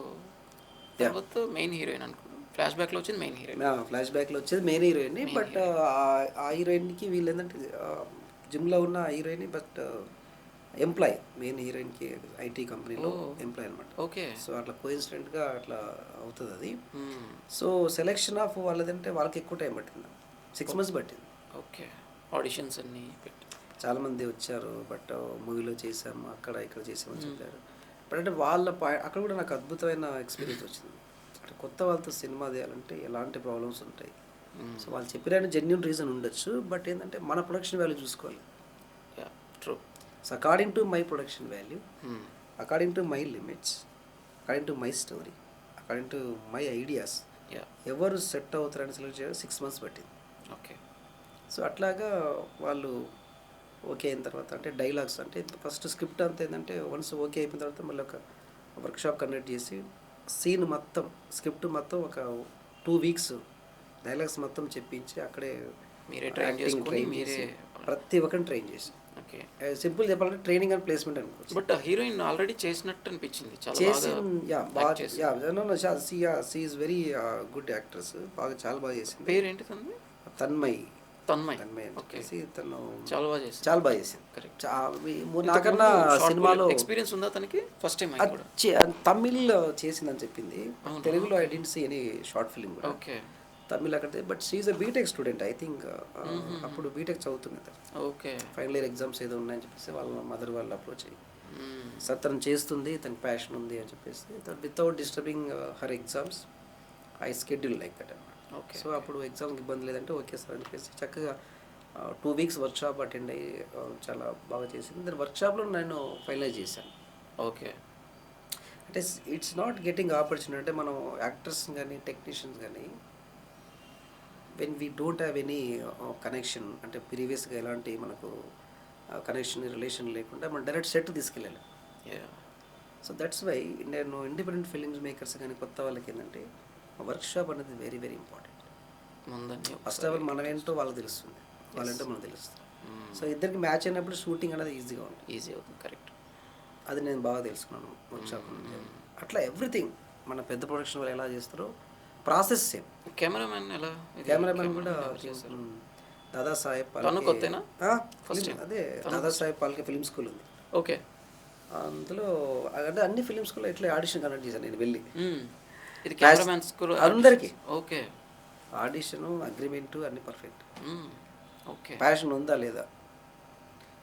తర్వాత మెయిన్ హీరోయిన్ అనుకో, ఫ్లాష్ బ్యాక్లో వచ్చింది మెయిన్ హీరోయిన్. ఫ్లాష్ బ్యాక్లో వచ్చేది మెయిన్ హీరోయిన్, బట్ ఆ హీరోయిన్కి వీళ్ళు ఏంటంటే జిమ్లో ఉన్న హీరోయిన్, బట్ ఎంప్లాయ్, మెయిన్ హీరోయిన్కి ఐటీ కంపెనీలో ఎంప్లాయ్ అనమాట. ఓకే. సో అట్లా కోఇన్సిడెంట్గా అట్లా అవుతుంది అది. సో సెలెక్షన్ ఆఫ్ వాళ్ళదంటే వాళ్ళకి ఎక్కువ టైం పట్టింది, 6 months పట్టింది. ఓకే, ఆడిషన్స్ అన్నీ పెట్టి చాలామంది వచ్చారు, బట్ మూవీలో చేసాము, అక్కడ ఇక్కడ చేసామని చెప్పారు. బట్ అంటే వాళ్ళ అక్కడ కూడా నాకు అద్భుతమైన ఎక్స్పీరియన్స్ వచ్చింది. అంటే కొత్త వాళ్ళతో సినిమా తీయాలంటే ఎలాంటి ప్రాబ్లమ్స్ ఉంటాయి. సో వాళ్ళు చెప్పిన జెన్యున్ రీజన్ ఉండొచ్చు, బట్ ఏంటంటే మన ప్రొడక్షన్ వాల్యూ చూసుకోవాలి. True. So according to my production value, according to my limits, according to my story, according to my ideas, ఎవరు సెట్ అవుతారని సెలెక్ట్ చేయడం 6 months పట్టింది. ఓకే. సో అట్లాగా వాళ్ళు ఓకే అయిన తర్వాత, అంటే డైలాగ్స్ అంటే ఫస్ట్ స్క్రిప్ట్ అంతా ఏంటంటే వన్స్ ఓకే అయిపోయిన తర్వాత మళ్ళీ ఒక వర్క్షాప్ కండక్ట్ చేసి సీన్ మొత్తం స్క్రిప్ట్ మొత్తం ఒక 2 weeks డైలాగ్స్ మొత్తం చెప్పించి అక్కడే మీరే ట్రైన్ చేసుకొని మీరే ప్రతి ఒక్కరిని ట్రైన్ చేసి. ఓకే. సింపుల్ చెప్పాలంటే ట్రైనింగ్ అండ్ ప్లేస్మెంట్ అనుకోవచ్చు. బట్ హీరోయిన్ ఆల్రెడీ చేసినట్టు అనిపించింది, చాలా she is very good actress, బాగా చాలా బాగా చేసింది. పేరేంటి తనది? తన్మయ్ తన్మయ్. అని తను చాలా బాగా చేసింది, చాలా బాగా చేసింది. కరెక్ట్. నాకన్నా సినిమాలో ఎక్స్పీరియన్స్ ఉందా తనకి? ఫస్ట్ టైం తమిళ్ చేసిందని చెప్పింది, తెలుగులో I didn't see any short film కూడా. ఓకే. తమిళ్ అక్కడ, but she a B Tech student I think. అప్పుడు బీటెక్ చదువుతుంది. ఓకే. ఫైనల్ ఇయర్ ఎగ్జామ్స్ ఏదో ఉన్నాయని చెప్పేసి వాళ్ళ మదర్ వాళ్ళు అప్రోచ్ అయ్యి, సార్ తను చేస్తుంది, తనకి ప్యాషన్ ఉంది అని చెప్పేసి, without disturbing her exams I schedule like that అనమాట. ఓకే. సో అప్పుడు ఎగ్జామ్కి ఇబ్బంది లేదంటే ఓకే సార్ అని చెప్పేసి చక్కగా 2 weeks వర్క్షాప్ అటెండ్ అయ్యి చాలా బాగా చేసింది. దాని వర్క్షాప్లో నేను ఫైనలైజ్ చేశాను. ఓకే. అంటే ఇట్స్ నాట్ గెటింగ్ ఆపర్చునిటీ, అంటే మనం యాక్టర్స్ కానీ టెక్నీషియన్స్ కానీ when we don't have any connection, అంటే ప్రీవియస్గా ఎలాంటి మనకు కనెక్షన్ రిలేషన్ లేకుండా మనం డైరెక్ట్ సెట్ తీసుకెళ్ళాలి. సో దట్స్ వై నేను ఇండిపెండెంట్ ఫిలిమ్స్ మేకర్స్ కానీ కొత్త వాళ్ళకి ఏంటంటే వర్క్షాప్ అనేది very very important. First of all మనం ఏంటో వాళ్ళకి తెలుస్తుంది, వాళ్ళంటే మనకు తెలుస్తుంది. సో ఇద్దరికి మ్యాచ్ అయినప్పుడు షూటింగ్ అనేది ఈజీగా ఉంటుంది, ఈజీ అవుతుంది. కరెక్ట్. అది నేను బాగా తెలుసుకున్నాను వర్క్షాప్. అట్లా ఎవ్రీథింగ్ మన పెద్ద ప్రొడక్షన్ వాళ్ళు ఎలా చేస్తారో ప్రాసెస్ సేమ్. కెమెరామెన్ ఎలా? కెమెరామెన్ కూడా దాదాసాహెబ్ కొత్తేనా? అదే దాదాసాహెబ్ పాల్కే ఫిల్మ్ స్కూల్ ఉంది. ఓకే. అందులో అంటే అన్ని ఫిల్మ్ స్కూల్లో ఇట్లా ఆడిషన్ కండక్ట్ చేశాను నేను వెళ్ళి. ఇది కెమెరామెన్ స్కూల్ అందరికీ. ఓకే. ఆడిషను, అగ్రిమెంటు అన్ని పర్ఫెక్ట్. ఓకే. ప్యాషన్ ఉందా లేదా.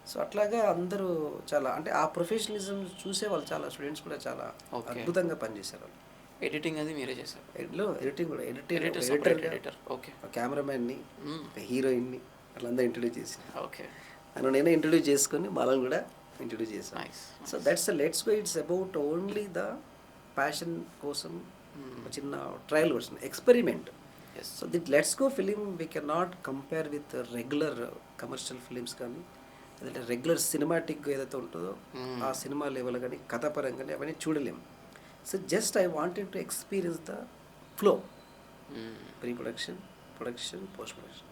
సో అట్లాగా అందరూ చాలా, అంటే ఆ ప్రొఫెషనలిజం చూసే వాళ్ళు చాలా స్టూడెంట్స్ కూడా చాలా అద్భుతంగా పనిచేశారు వాళ్ళు. ఎడిటింగ్ అది మీరే చేశారు? ఎడిటింగ్ కూడా ఎడిటర్. ఓకే. కెమెరామెన్ని, హీరోయిన్ని అట్లందరూ ఇంట్రడ్యూస్ చేసి, ఓకే, నన్ను నేనే ఇంట్రడ్యూస్ చేసుకొని వాళ్ళని కూడా ఇంట్రడ్యూస్ చేశాను. So that's let's go, it's about only the passion కోసం చిన్న trial version, experiment. So that let's go film we can not compare with regular commercial films కానీ, లేదంటే రెగ్యులర్ సినిమాటిక్ ఏదైతే ఉంటుందో ఆ సినిమా లెవెల్ కానీ కథాపరంగా కానీ అవన్నీ చూడలేము. So just I wanted to experience the flow, pre production, production, post production.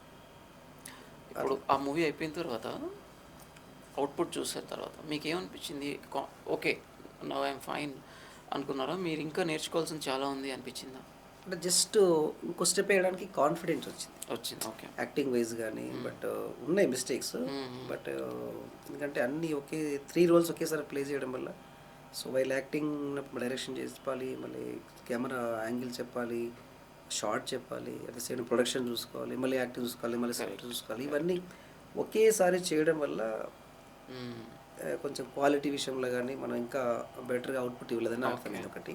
ఇప్పుడు ఆ మూవీ అయిపోయిన తర్వాత అవుట్పుట్ చూసిన తర్వాత మీకు ఏమనిపించింది? ఓకే, నౌ ఐఎమ్ ఫైన్ అనుకున్నారా? మీరు ఇంకా నేర్చుకోవాల్సింది చాలా ఉంది అనిపించిందా? అంటే జస్ట్ ఇంకో స్టెప్ వేయడానికి కాన్ఫిడెన్స్ వచ్చింది. వచ్చింది. ఓకే. యాక్టింగ్ వైజ్ కానీ బట్ ఉన్నాయి మిస్టేక్స్. మ్మ్. బట్ ఎందుకంటే అన్నీ ఒకే 3 రోల్స్ ఒకేసారి ప్లే చేయడం వల్ల సో వైల్ యాక్టింగ్ డైరెక్షన్ చెప్పాలి, మళ్ళీ కెమెరా యాంగిల్ చెప్పాలి, షార్ట్ చెప్పాలి, అట్ ద సేమ్ ప్రొడక్షన్ చూసుకోవాలి, మళ్ళీ యాక్టింగ్ చూసుకోవాలి, మళ్ళీ స్క్రిప్ట్ చూసుకోవాలి. ఇవన్నీ ఒకేసారి చేయడం వల్ల మ్మ్. కొంచెం క్వాలిటీ విషయంలో కానీ మనం ఇంకా బెటర్గా అవుట్పుట్ ఇవ్వలేదని అర్థమైంది ఒకటి.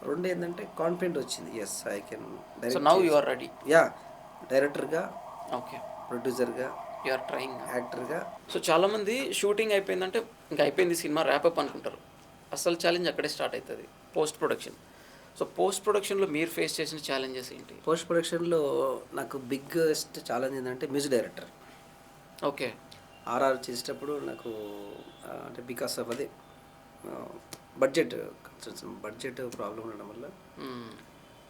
రెండు ఏంటంటే కాన్ఫిడెంట్ వచ్చింది, yes I can so now you are ready. Yeah, డైరెక్టర్గా, ఓకే. ప్రొడ్యూసర్గా, యు ఆర్ ట్రైయింగ్. యాక్టర్గా. సో చాలామంది షూటింగ్ అయిపోయిందంటే ఇంకా అయిపోయింది సినిమా ర్యాపప్ అనుకుంటారు. అసలు ఛాలెంజ్ అక్కడే స్టార్ట్ అవుతుంది, పోస్ట్ ప్రొడక్షన్. సో పోస్ట్ ప్రొడక్షన్లో మీరు ఫేస్ చేసిన ఛాలెంజెస్ ఏంటి? పోస్ట్ ప్రొడక్షన్లో నాకు బిగ్గెస్ట్ ఛాలెంజ్ ఏంటంటే మ్యూజిక్ డైరెక్టర్. ఓకే. ఆర్ఆర్ చేసేటప్పుడు నాకు అంటే బికాస్ ఆఫ్ అదే బడ్జెట్ ప్రాబ్లం ఉండడం వల్ల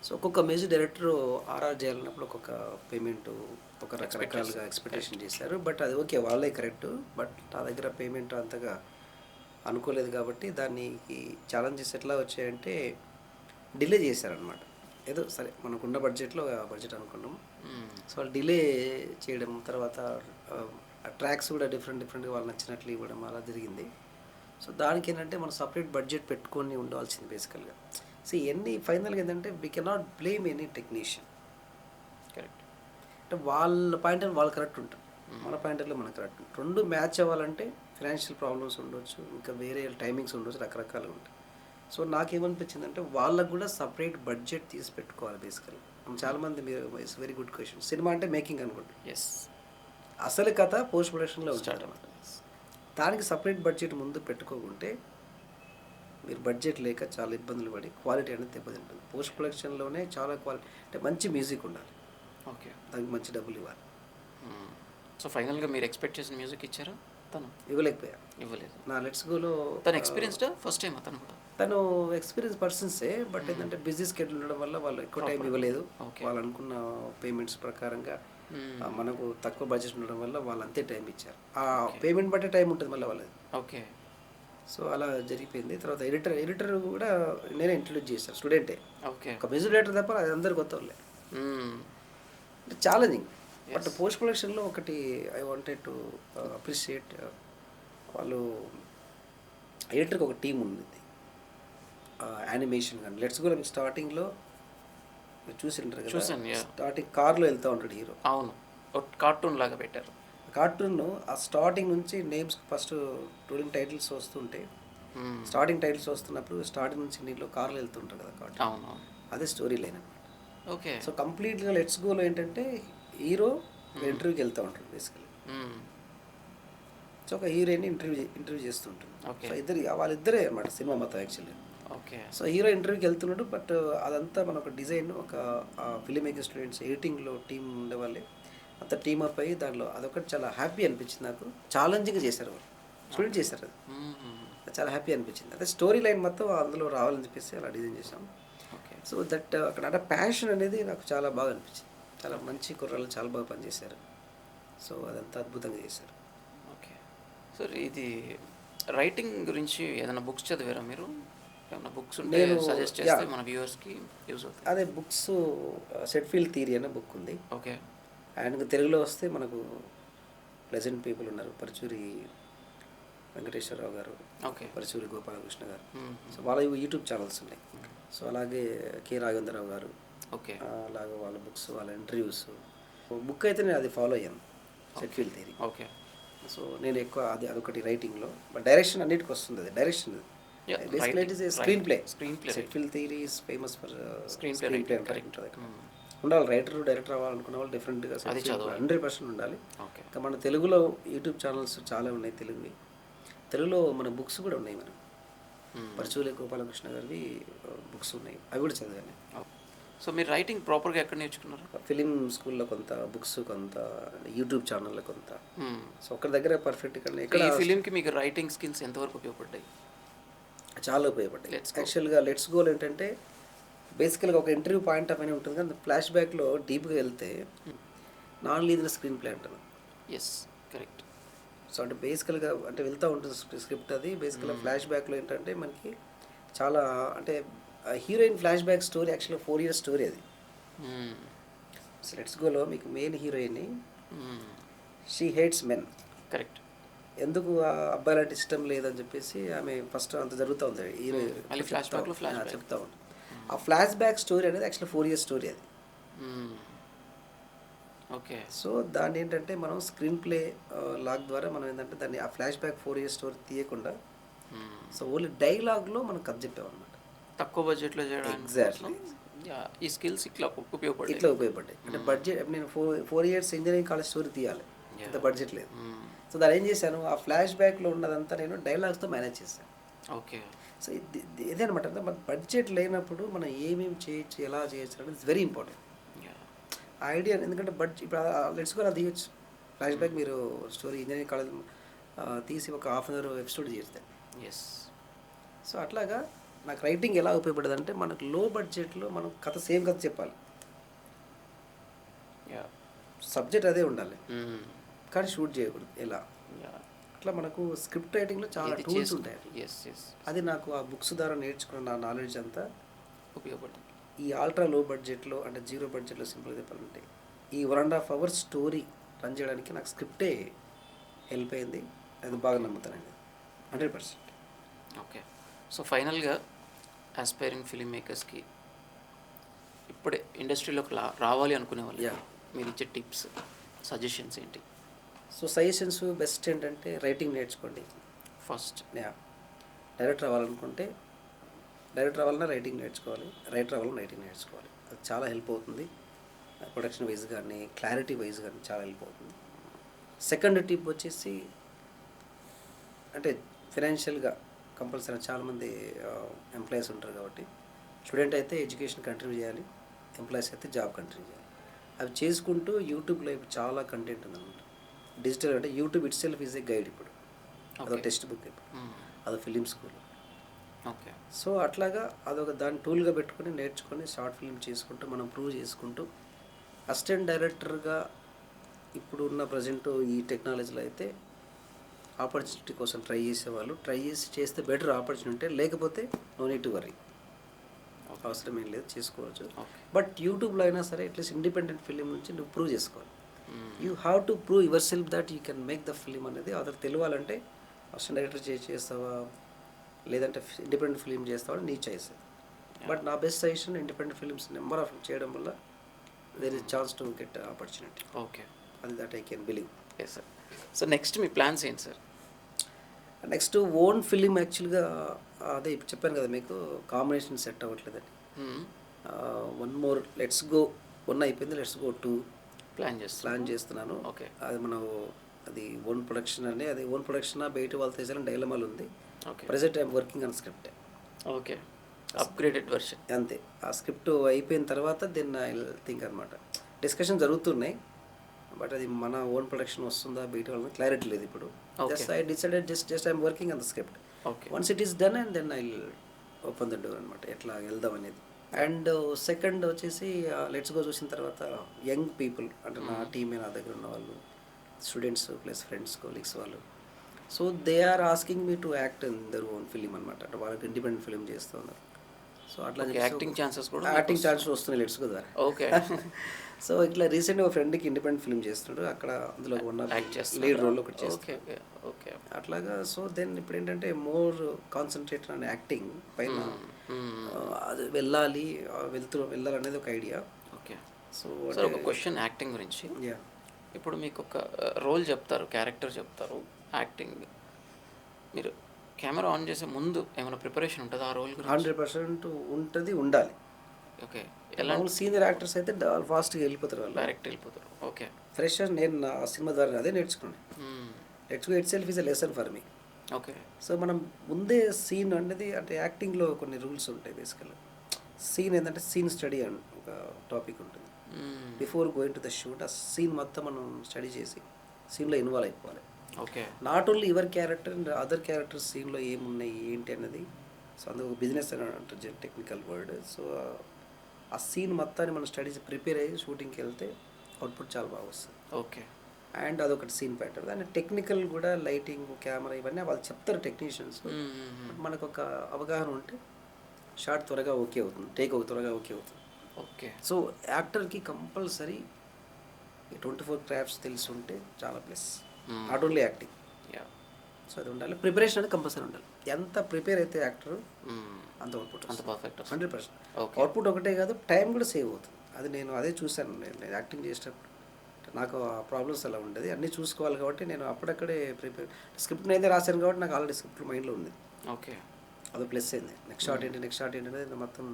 సో ఒక్కొక్క మ్యూజిక్ డైరెక్టర్ ఆర్ఆర్ చేయాలన్నప్పుడు ఒక్కొక్క పేమెంట్ ఒక రకరకాలుగా ఎక్స్పెక్టేషన్ చేశారు. బట్ అది ఓకే, వాళ్ళే కరెక్ట్. బట్ నా దగ్గర పేమెంట్ అంతగా అనుకోలేదు కాబట్టి దానికి ఛాలెంజెస్ ఎట్లా వచ్చాయంటే డిలే చేశారనమాట. ఏదో సరే మనకున్న బడ్జెట్లో బడ్జెట్ అనుకున్నాం. సో వాళ్ళు డిలే చేయడం, తర్వాత ట్రాక్స్ కూడా డిఫరెంట్గా వాళ్ళు నచ్చినట్లు ఇవ్వడం అలా జరిగింది. సో దానికి ఏంటంటే మనం సపరేట్ బడ్జెట్ పెట్టుకొని ఉండాల్సింది బేసికల్గా. సో ఇవన్నీ ఫైనల్గా ఏంటంటే we cannot blame any technician. Correct. అంటే వాళ్ళ పాయింట్ వాళ్ళు కరెక్ట్ ఉంటారు, మన పాయింట్లో మనకు కరెక్ట్ ఉంటుంది. రెండు మ్యాచ్ అవ్వాలంటే ఫైనాన్షియల్ ప్రాబ్లమ్స్ ఉండొచ్చు, ఇంకా వేరే టైమింగ్స్ ఉండొచ్చు, రకరకాలుగా ఉంటాయి. సో నాకేమనిపించిందంటే వాళ్ళకు కూడా సపరేట్ బడ్జెట్ తీసి పెట్టుకోవాలి బేసికల్గా. చాలామంది మీరు it's very good question. Cinema అంటే మేకింగ్ అనుకుంటారు, ఎస్. అసలు కథ పోస్ట్ ప్రొడక్షన్లో స్టార్ట్ ఉంటాడు. దానికి సపరేట్ బడ్జెట్ ముందు పెట్టుకోకుంటే మీరు బడ్జెట్ లేక చాలా ఇబ్బందులు పడి క్వాలిటీ అనేది దెబ్బతింటుంది. పోస్ట్ ప్రొడక్షన్లోనే చాలా క్వాలిటీ అంటే మంచి మ్యూజిక్ ఉండాలి, ఓకే. దానికి మంచి డబ్బులు ఇవ్వాలి. సో ఫైనల్గా మీరు ఎక్స్పెక్ట్ చేసిన మ్యూజిక్ ఇచ్చారా? తను ఇవ్వలేకపోయా. ఇవ్వలేదు. నా లెట్స్ గోలో తను ఎక్స్పీరియన్స్డా? ఫస్ట్ టైం అతను కూడా? తను ఎక్స్పీరియన్స్ పర్సన్సే, బట్ ఏంటంటే బిజీ స్కెడ్యూల్ ఉండడం వల్ల వాళ్ళు ఎక్కువ టైం ఇవ్వలేదు. వాళ్ళు అనుకున్న పేమెంట్స్ ప్రకారంగా మనకు తక్కువ బడ్జెట్ ఉండడం వల్ల వాళ్ళు అంతే టైం ఇచ్చారు. ఆ పేమెంట్ బట్టే టైం ఉంటుంది మళ్ళీ వాళ్ళది. ఓకే. సో అలా జరిగిపోయింది. తర్వాత ఎడిటర్ కూడా నేనే ఇంట్రడ్యూస్ చేశాను, స్టూడెంటే. ఓకే. ఒక మ్యూజిక్ డైరెక్టర్ తప్ప అది అందరు కొత్త వాళ్ళే. అంటే ఛాలెంజింగ్. బట్ పోస్ట్ ప్రొడక్షన్లో ఒకటి ఐ వాంటెడ్ టు అప్రిషియేట్, వాళ్ళు ఎడిటర్కి ఒక టీం ఉంది. యానిమేషన్ కానీ లెట్స్ గో స్టార్టింగ్లో మీరు చూసింటారు కదా, స్టార్టింగ్ కార్లో వెళ్తూ ఉంటాడు హీరో. అవును, కార్టూన్ లాగా పెట్టారు. కార్టూన్ ఆ స్టార్టింగ్ నుంచి నేమ్స్ ఫస్ట్ రూలింగ్ టైటిల్స్ వస్తుంటే, స్టార్టింగ్ టైటిల్స్ వస్తున్నప్పుడు స్టార్టింగ్ నుంచి నీళ్ళు కార్లో వెళ్తుంటారు కదా కార్టూన్. అవును, అదే స్టోరీ లైన్ అనమాట. ఓకే. సో కంప్లీట్గా లెట్స్ గోలో ఏంటంటే హీరో ఇంటర్వ్యూకి వెళ్తూ ఉంటాడు బేసికలీ. సో ఒక హీరోయిన్ ఇంటర్వ్యూ చేస్తుంటుంది. సో వాళ్ళిద్దరే అనమాట సినిమా మొత్తం యాక్చువల్లీ. ఓకే. సో హీరో ఇంటర్వ్యూకి వెళ్తున్నాడు, బట్ అదంతా మన ఒక డిజైన్, ఒక ఫిలిం మేకింగ్ స్టూడెంట్స్ ఎడిటింగ్లో టీం ఉండేవాళ్ళే అంత టీమ్ అప్ అయ్యి దాంట్లో అదొకటి చాలా హ్యాపీ అనిపించింది నాకు. ఛాలెంజింగ్గా చేశారు వాళ్ళు, స్టూడెంట్ చేశారు. అది చాలా హ్యాపీ అనిపించింది. అదే స్టోరీ లైన్ మొత్తం అందులో రావాలని చెప్పేసి అలా డిజైన్ చేసాం. ఓకే. సో దట్ అక్కడ అంటే ప్యాషన్ అనేది నాకు చాలా బాగా అనిపించింది. చాలా మంచి కుర్రాళ్ళు చాలా బాగా పనిచేశారు. సో అదంతా అద్భుతంగా చేశారు. ఓకే. సో ఇది రైటింగ్ గురించి ఏదైనా బుక్స్ చదివారా మీరు? ఏమైనా బుక్స్ ఉంటే సజెస్ట్ చేస్తే మన వ్యూవర్స్కి యూజ్ అవుతుంది. అదే బుక్స్ సెట్ఫీల్డ్ థియరీ అనే బుక్ ఉంది. ఓకే. అండ్ తెలుగులో వస్తే మనకు ప్లెజెంట్ పీపుల్ ఉన్నారు, పరచూరి వెంకటేశ్వరరావు గారు, ఓకే, పరచూరి గోపాలకృష్ణ గారు. సో వాళ్ళ యూట్యూబ్ ఛానల్స్ ఉన్నాయి. సో అలాగే కె రాఘవేంద్రరావు గారు, ఓకే, అలాగే వాళ్ళ బుక్స్, వాళ్ళ ఇంటర్వ్యూస్. బుక్ అయితే నేను అది ఫాలో అయ్యాను, సెట్ఫీల్డ్ థియరీ. ఓకే. సో నేను ఎక్కువ అదొకటి రైటింగ్లో, బట్ డైరెక్షన్ అన్నిటికి వస్తుంది. అది direction basically it is a screen play. Syd Field theory is famous for screen play. ఉండాలి, రైటర్ డైరెక్టర్ అవ్వాలనుకున్న వాళ్ళు డెఫినెట్గా 100% ఉండాలి. ఇంకా మన తెలుగులో యూట్యూబ్ ఛానల్స్ చాలా ఉన్నాయి తెలుగులో మన బుక్స్ కూడా ఉన్నాయి. మనం పరచూరి గోపాలకృష్ణ గారివి బుక్స్ ఉన్నాయి, అవి కూడా చదివాను. సో మీరు రైటింగ్ ప్రాపర్గా ఎక్కడ నేర్చుకున్నారు? ఫిలిం స్కూల్లో కొంత, బుక్స్ కొంత, యూట్యూబ్ ఛానల్లో కొంత. సో ఒక్కరి దగ్గర పర్ఫెక్ట్గా ఇక్కడ. ఈ ఫిలింకి మీకు రైటింగ్ స్కిల్స్ ఎంతవరకు ఉపయోగపడ్డాయి? చాలా ఉపయోగపడ్డాయి. యాక్చువల్గా లెట్స్ గోల్ ఏంటంటే బేసికల్గా ఒక ఇంటర్వ్యూ పాయింట్ ఆఫ్ అని ఉంటుంది, కానీ ఫ్లాష్ బ్యాక్లో డీప్గా వెళ్తే నాన్ లీనియర్ స్క్రీన్ ప్లే అంటారు. Yes, correct. సో అంటే బేసికల్గా అంటే వెళ్తూ ఉంటుంది స్క్రిప్ట్. అది బేసికల్గా ఫ్లాష్ బ్యాక్లో ఏంటంటే మనకి చాలా అంటే హీరోయిన్ ఫ్లాష్ బ్యాక్ స్టోరీ యాక్చువల్గా 4 years స్టోరీ అది. సో లెట్స్ గోలో మీకు main heroine she hates men. Correct. ఎందుకు ఆ అబ్బాయిలంటే ఇష్టం లేదని చెప్పేసి ఆమె ఫస్ట్ అంత జరుగుతూ ఉంది హీరో మళ్ళీ ఫ్లాష్ బ్యాక్లో ఫ్లాష్ బ్యాక్. చెప్తా ఉంటాను. ఆ ఫ్లాష్ బ్యాక్ స్టోరీ అనేది యాక్చువల్లీ 4 years స్టోరీ అది. ఓకే. సో దాన్ని ఏంటంటే మనం స్క్రీన్ ప్లే లాగ్ ద్వారా మనం ఏంటంటే దాన్ని ఆ ఫ్లాష్ బ్యాక్ 4 years స్టోరీ తీయకుండా సో ఓన్లీ డైలాగ్లో మనం కథ చెప్పామన్నమాట. తక్కువ బడ్జెట్లో చేయడానికి ఎగ్జాక్ట్లీ ఈ స్కిల్స్ ఇట్లా ఉపయోగపడతాయి. ఇట్లా ఉపయోగపడ్డాయి. అంటే బడ్జెట్ నేను 4 years ఇంజనీరింగ్ కాలేజ్ స్టోరీ తీయాలి, అంత బడ్జెట్ లేదు. సో దాన్ని ఏం చేశాను, ఆ ఫ్లాష్ బ్యాక్లో ఉన్నదంతా నేను డైలాగ్స్తో మేనేజ్ చేశాను. ఓకే. సో ఇదే అనమాట. అంటే మన బడ్జెట్ లేనప్పుడు మనం ఏమేమి చేయొచ్చు, ఎలా చేయొచ్చు అనేది ఇట్స్ వెరీ ఇంపార్టెంట్. ఆ ఐడియా ఎందుకంటే బడ్జెట్ ఇప్పుడు లెట్స్ కూడా తీయచ్చు ఫ్లాష్ బ్యాక్ మీరు స్టోరీ ఇంజనీరింగ్ కాలేజ్ తీసి ఒక 1/2 hour ఎపిసోడ్ చేస్తే. ఎస్. సో అట్లాగా నాకు రైటింగ్ ఎలా ఉపయోగపడదు అంటే మనకు లో బడ్జెట్లో మనం కథ సేమ్ కథ చెప్పాలి, సబ్జెక్ట్ అదే ఉండాలి కానీ షూట్ చేయకూడదు ఎలా. అట్లా మనకు స్క్రిప్ట్ రైటింగ్లో చాలా టూల్స్ ఉంటాయి. అది నాకు ఆ బుక్స్ ద్వారా నేర్చుకున్న నా నాలెడ్జ్ అంతా ఉపయోగపడుతుంది. ఈ ఆల్ట్రా లో బడ్జెట్లో అంటే 0 బడ్జెట్లో సింపుల్గా చెప్పాలంటే ఈ 1.5 hours స్టోరీ రన్ చేయడానికి నాకు స్క్రిప్టే హెల్ప్ అయింది. అది బాగా నమ్ముతానండి 100%. ఓకే. సో ఫైనల్గా ఆస్పైరింగ్ ఫిలిం మేకర్స్కి ఇప్పుడే ఇండస్ట్రీలోకి రావాలి అనుకునే వాళ్ళు మీరు ఇచ్చే టిప్స్ సజెషన్స్ ఏంటి? సో సజెషన్స్ బెస్ట్ ఏంటంటే రైటింగ్ నేర్చుకోండి ఫస్ట్. డైరెక్టర్ అవ్వాలనుకుంటే డైరెక్టర్ అవ్వాలన్నా రైటింగ్ నేర్చుకోవాలి, రైటర్ అవ్వాలన్నా రైటింగ్ నేర్చుకోవాలి. అది చాలా హెల్ప్ అవుతుంది. ప్రొడక్షన్ వైజ్ కానీ క్లారిటీ వైజ్ కానీ చాలా హెల్ప్ అవుతుంది. సెకండ్ టిప్ వచ్చేసి అంటే ఫైనాన్షియల్గా కంపల్సరీ చాలామంది ఎంప్లాయీస్ ఉంటారు కాబట్టి స్టూడెంట్ అయితే ఎడ్యుకేషన్ కంటిన్యూ చేయాలి, ఎంప్లాయీస్ అయితే జాబ్ కంటిన్యూ చేయాలి. అవి చేసుకుంటూ యూట్యూబ్లో ఇప్పుడు చాలా కంటెంట్ ఉందన్నమాట. డిజిటల్ అంటే YouTube it self is a guide ఇప్పుడు, అదొక టెక్స్ట్ బుక్ ఇప్పుడు, అదొక ఫిలిం స్కూల్. ఓకే. సో అట్లాగా అదొక దాన్ని టూల్గా పెట్టుకొని నేర్చుకొని షార్ట్ ఫిల్మ్ చేసుకుంటూ మనం ప్రూవ్ చేసుకుంటూ అసిస్టెంట్ డైరెక్టర్గా ఇప్పుడు ఉన్న ప్రజెంట్ ఈ టెక్నాలజీలో అయితే ఆపర్చునిటీ కోసం ట్రై చేసేవాళ్ళు ట్రై చేస్తే బెటర్ ఆపర్చునిటీ, లేకపోతే నో నీడ్ టు వరీ, అవసరం ఏం లేదు, చేసుకోవచ్చు. బట్ యూట్యూబ్లో అయినా సరే అట్లీస్ట్ ఇండిపెండెంట్ ఫిలిం నుంచి నువ్వు ప్రూవ్ చేసుకోవాలి. You have to prove your self that you can make the film అనేది అదర్ తెలియాలంటే అసిస్టెంట్ డైరెక్టర్ చేస్తావా లేదంటే ఇండిపెండెంట్ ఫిలిం చేస్తావా నీ చాయిస్. బట్ నా best suggestion independent films number of చేయడం వల్ల there is chance to get opportunity. Okay. అది that I can believe. Yes sir. So next మీ ప్లాన్స్ ఏంటి సార్? నెక్స్ట్ ఓన్ ఫిలిం యాక్చువల్గా అదే ఇప్పుడు చెప్పాను కదా మీకు combination set అవ్వట్లేదని. 1 more let's go 1 అయిపోయింది, లెట్స్ గో 2 ప్లాన్ చేస్తున్నాను. ఓకే. అది మనం అది ఓన్ ప్రొడక్షన్ అని అది ఓన్ ప్రొడక్షన్ బయట వాళ్ళు తీసాలని డైలమాలు ఉంది. Present I'm working on script. Okay. Upgraded version అంతే. ఆ స్క్రిప్ట్ అయిపోయిన తర్వాత దెన్ ఐ థింక్ అనమాట. డిస్కషన్ జరుగుతున్నాయి బట్ అది మన ఓన్ ప్రొడక్షన్ వస్తుందా బయట వాళ్ళని క్లారిటీ లేదు ఇప్పుడు. Just I decided just I'm working on the script. Once it is done and then I open the door అనమాట ఎట్లా వెళ్దాం అనేది. అండ్ సెకండ్ వచ్చేసి లెట్స్ గో చూసిన తర్వాత యంగ్ పీపుల్ అంటే నా టీమే నా దగ్గర ఉన్న వాళ్ళు స్టూడెంట్స్ ప్లస్ ఫ్రెండ్స్ కొలీగ్స్ వాళ్ళు so they are asking me to act in their own film అనమాట. అంటే వాళ్ళకి ఇండిపెండెంట్ ఫిలిం చేస్తూ ఉన్నారు. సో అట్లా యాక్టింగ్ ఛాన్సెస్ వస్తున్నాయి లెట్స్ గో ద్వారా. ఓకే. సో ఇట్లా రీసెంట్గా ఒక ఫ్రెండ్కి ఇండిపెండెంట్ ఫిలిం చేస్తున్నాడు, అక్కడ అందులో ఉన్న లీడ్ రోల్ ఒకటి చేస్తాడు. ఓకే. అట్లాగా సో దెన్ ఇప్పుడు ఏంటంటే మోర్ కాన్సన్ట్రేట్ ఆన్ యాక్టింగ్ పైన అది వెళ్ళాలనేది ఒక ఐడియా. ఓకే. సో ఒక క్వశ్చన్ యాక్టింగ్ గురించి. ఇప్పుడు మీకు ఒక రోల్ చెప్తారు, క్యారెక్టర్ చెప్తారు, యాక్టింగ్ మీరు కెమెరా ఆన్ చేసే ముందు ఏమైనా ప్రిపరేషన్ ఉంటుంది ఆ రోల్ గురించి? 100% ఉంటుంది, ఉండాలి. ఓకే. ఎలా సీనియర్ యాక్టర్స్ అయితే ఫాస్ట్గా వెళ్ళిపోతారు, వాళ్ళు డైరెక్ట్ వెళ్ళిపోతారు. ఓకే. ఫ్రెషర్ నేను నా సినిమా ద్వారా అదే నేర్చుకున్నాను. Let's go it self is a lesson for me. Okay. So మనం ముందే సీన్ అనేది అంటే యాక్టింగ్లో కొన్ని రూల్స్ ఉంటాయి బేసికల్గా. సీన్ ఏంటంటే సీన్ స్టడీ అని ఒక టాపిక్ ఉంటుంది. Before going to the shoot ఆ సీన్ మొత్తం మనం స్టడీ చేసి సీన్లో ఇన్వాల్వ్ అయిపోవాలి. Okay. Not only your character and other characters సీన్లో ఏమున్నాయి ఏంటి అనేది. సో అందుకు బిజినెస్ అని అంటారు టెక్నికల్ వర్డ్. సో ఆ సీన్ మొత్తాన్ని మనం స్టడీస్ ప్రిపేర్ అయ్యి షూటింగ్కి వెళ్తే అవుట్పుట్ చాలా బాగా వస్తుంది. ఓకే. అండ్ అదొకటి సీన్ ప్యాటర్న్. అండ్ టెక్నికల్ కూడా లైటింగ్ కెమెరా ఇవన్నీ వాళ్ళు చెప్తారు టెక్నీషియన్స్. మనకు ఒక అవగాహన ఉంటే షార్ట్ త్వరగా ఓకే అవుతుంది, టేక్ త్వరగా ఓకే అవుతుంది. ఓకే. సో యాక్టర్కి కంపల్సరీ ఈ 24 క్రాఫ్ట్స్ తెలిసి ఉంటే చాలా plus, not only acting. Yeah. So అది ఉండాలి, ప్రిపరేషన్ అనేది కంపల్సరీ ఉండాలి. ఎంత ప్రిపేర్ అయితే యాక్టర్ అంత అవుట్పుట్, అంత పర్ఫెక్ట్ 100%. ఓకే. అవుట్పుట్ ఒకటే కాదు, టైం కూడా సేవ్ అవుతుంది. అది నేను అదే చూశాను. నేను యాక్టింగ్ చేసేటప్పుడు నాకు ఆ ప్రాబ్లమ్స్ అలా ఉండేది. అన్నీ చూసుకోవాలి కాబట్టి నేను అప్పుడక్కడే ప్రిపేర్, స్క్రిప్ట్ నేనే రాశాను కాబట్టి నాకు ఆల్రెడీ స్క్రిప్ట్ మైండ్లో ఉంది. ఓకే. అది ప్లస్ అయింది. నెక్స్ట్ షార్ట్ ఏంటి అనేది మొత్తం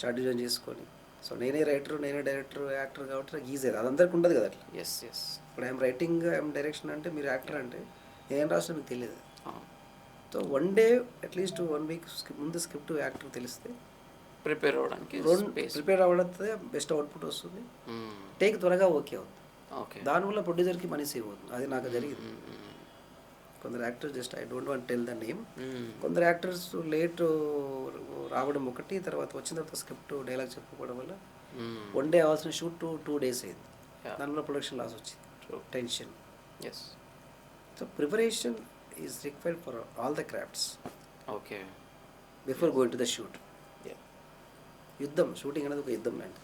షార్ట్ డిజైన్ చేసుకొని, సో నేనే రైటర్, నేనే డైరెక్టర్, యాక్టర్ కాబట్టి నాకు ఈజీ. అది అందరికి ఉండదు కదా అట్లా. Yes yes. ఇప్పుడు ఐఎమ్ రైటింగ్, ఐఎమ్ డైరెక్షన్ అంటే, మీరు యాక్టర్ అంటే నేను రాసిన మీకు తెలియదు. So one day at least 1 week ముందు స్క్రిప్ట్ యాక్టర్ తెలిస్తే ప్రిపేర్ అవ్వడానికి ప్రిపేర్ అవ్వడితే బెస్ట్ అవుట్పుట్ వస్తుంది, టేక్ త్వరగా ఓకే అవుతుంది. ఓకే. దానివల్ల ప్రొడ్యూసర్కి మనీ సేవ్ అవుతుంది. అది నాకు జరిగింది. కొందరు actors, just I don't want tell the name, కొందరు యాక్టర్స్ లేట్ రావడం ఒకటి, తర్వాత వచ్చిన తర్వాత స్క్రిప్ట్ డైలాగ్ చెప్పుకోవడం వల్ల 1 డే అవ్వాల్సిన షూట్ 2 days అయింది. దానివల్ల ప్రొడక్షన్ లాస్ వచ్చింది, tension. Yes. So preparation is required for all the crafts okay. Before going to the shoot. యుద్ధం, షూటింగ్ అనేది ఒక యుద్ధం లాంటి.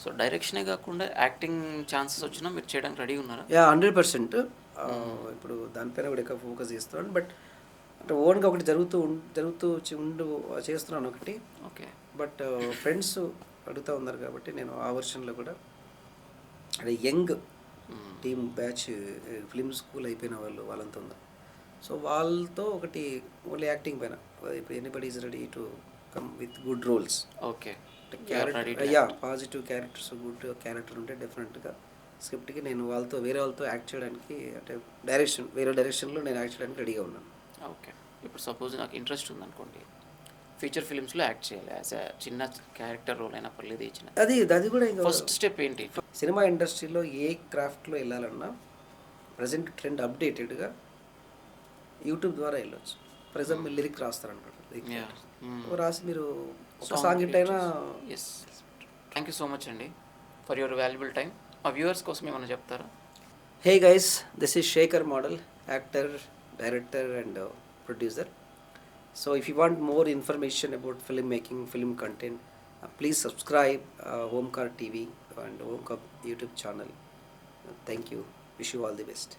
సో డైరెక్షనే కాకుండా యాక్టింగ్ ఛాన్సెస్ వచ్చినా మీరు చేయడానికి రెడీ ఉన్నారా? 100%. ఇప్పుడు దానిపైన కూడా ఎక్కువ ఫోకస్ చేస్తున్నాను. బట్ అంటే ఓన్గా ఒకటి జరుగుతూ చేస్తున్నాను ఒకటి. ఓకే. బట్ ఫ్రెండ్స్ అడుగుతూ ఉన్నారు కాబట్టి నేను ఆ వర్షన్లో కూడా, అంటే young team batch, film school అయిపోయిన వాళ్ళంతా ఉన్నారు. సో వాళ్ళతో ఒకటి ఓన్లీ యాక్టింగ్ పైన, ఇప్పుడు anybody is ready to come with good roles. Okay. Positive characters, good character ఉంటే డెఫినెట్గా స్క్రిప్ట్కి నేను వేరే వాళ్ళతో యాక్ట్ చేయడానికి, అంటే వేరే డైరెక్షన్లో నేను యాక్ట్ చేయడానికి రెడీగా ఉన్నాను. ఓకే. ఇప్పుడు సపోజ్ నాకు ఇంట్రెస్ట్ ఉందనుకోండి, ఫీచర్ ఫిలిమ్స్లో యాక్ట్ చేయాలి, యాజ్ ఎ చిన్న క్యారెక్టర్ రోల్ అయినా పర్లేదు, ఇచ్చిన అది కూడా ఇంకా ఫస్ట్ స్టెప్ ఏంటి? సినిమా ఇండస్ట్రీలో ఏ క్రాఫ్ట్లో వెళ్ళాలన్నా ప్రజెంట్ ట్రెండ్ అప్డేటెడ్గా యూట్యూబ్ ద్వారా వెళ్ళొచ్చు. ఫర్ ఎగ్జాంపుల్ లిరిక్ రాస్తారనమాట, రాసి మీరు ఒక సాంగ్ హిట్ అయినా. Yes. Thank you so much అండి ఫర్ యువర్ వాల్యుబుల్ టైం. మా వ్యూవర్స్ కోసం ఏమైనా చెప్తారా? Hey guys, this is Shekhar Model, actor, director and producer. So if you want more information about filmmaking, film content, please subscribe Omkar TV and Omkar YouTube channel. Thank you. Wish you all the best.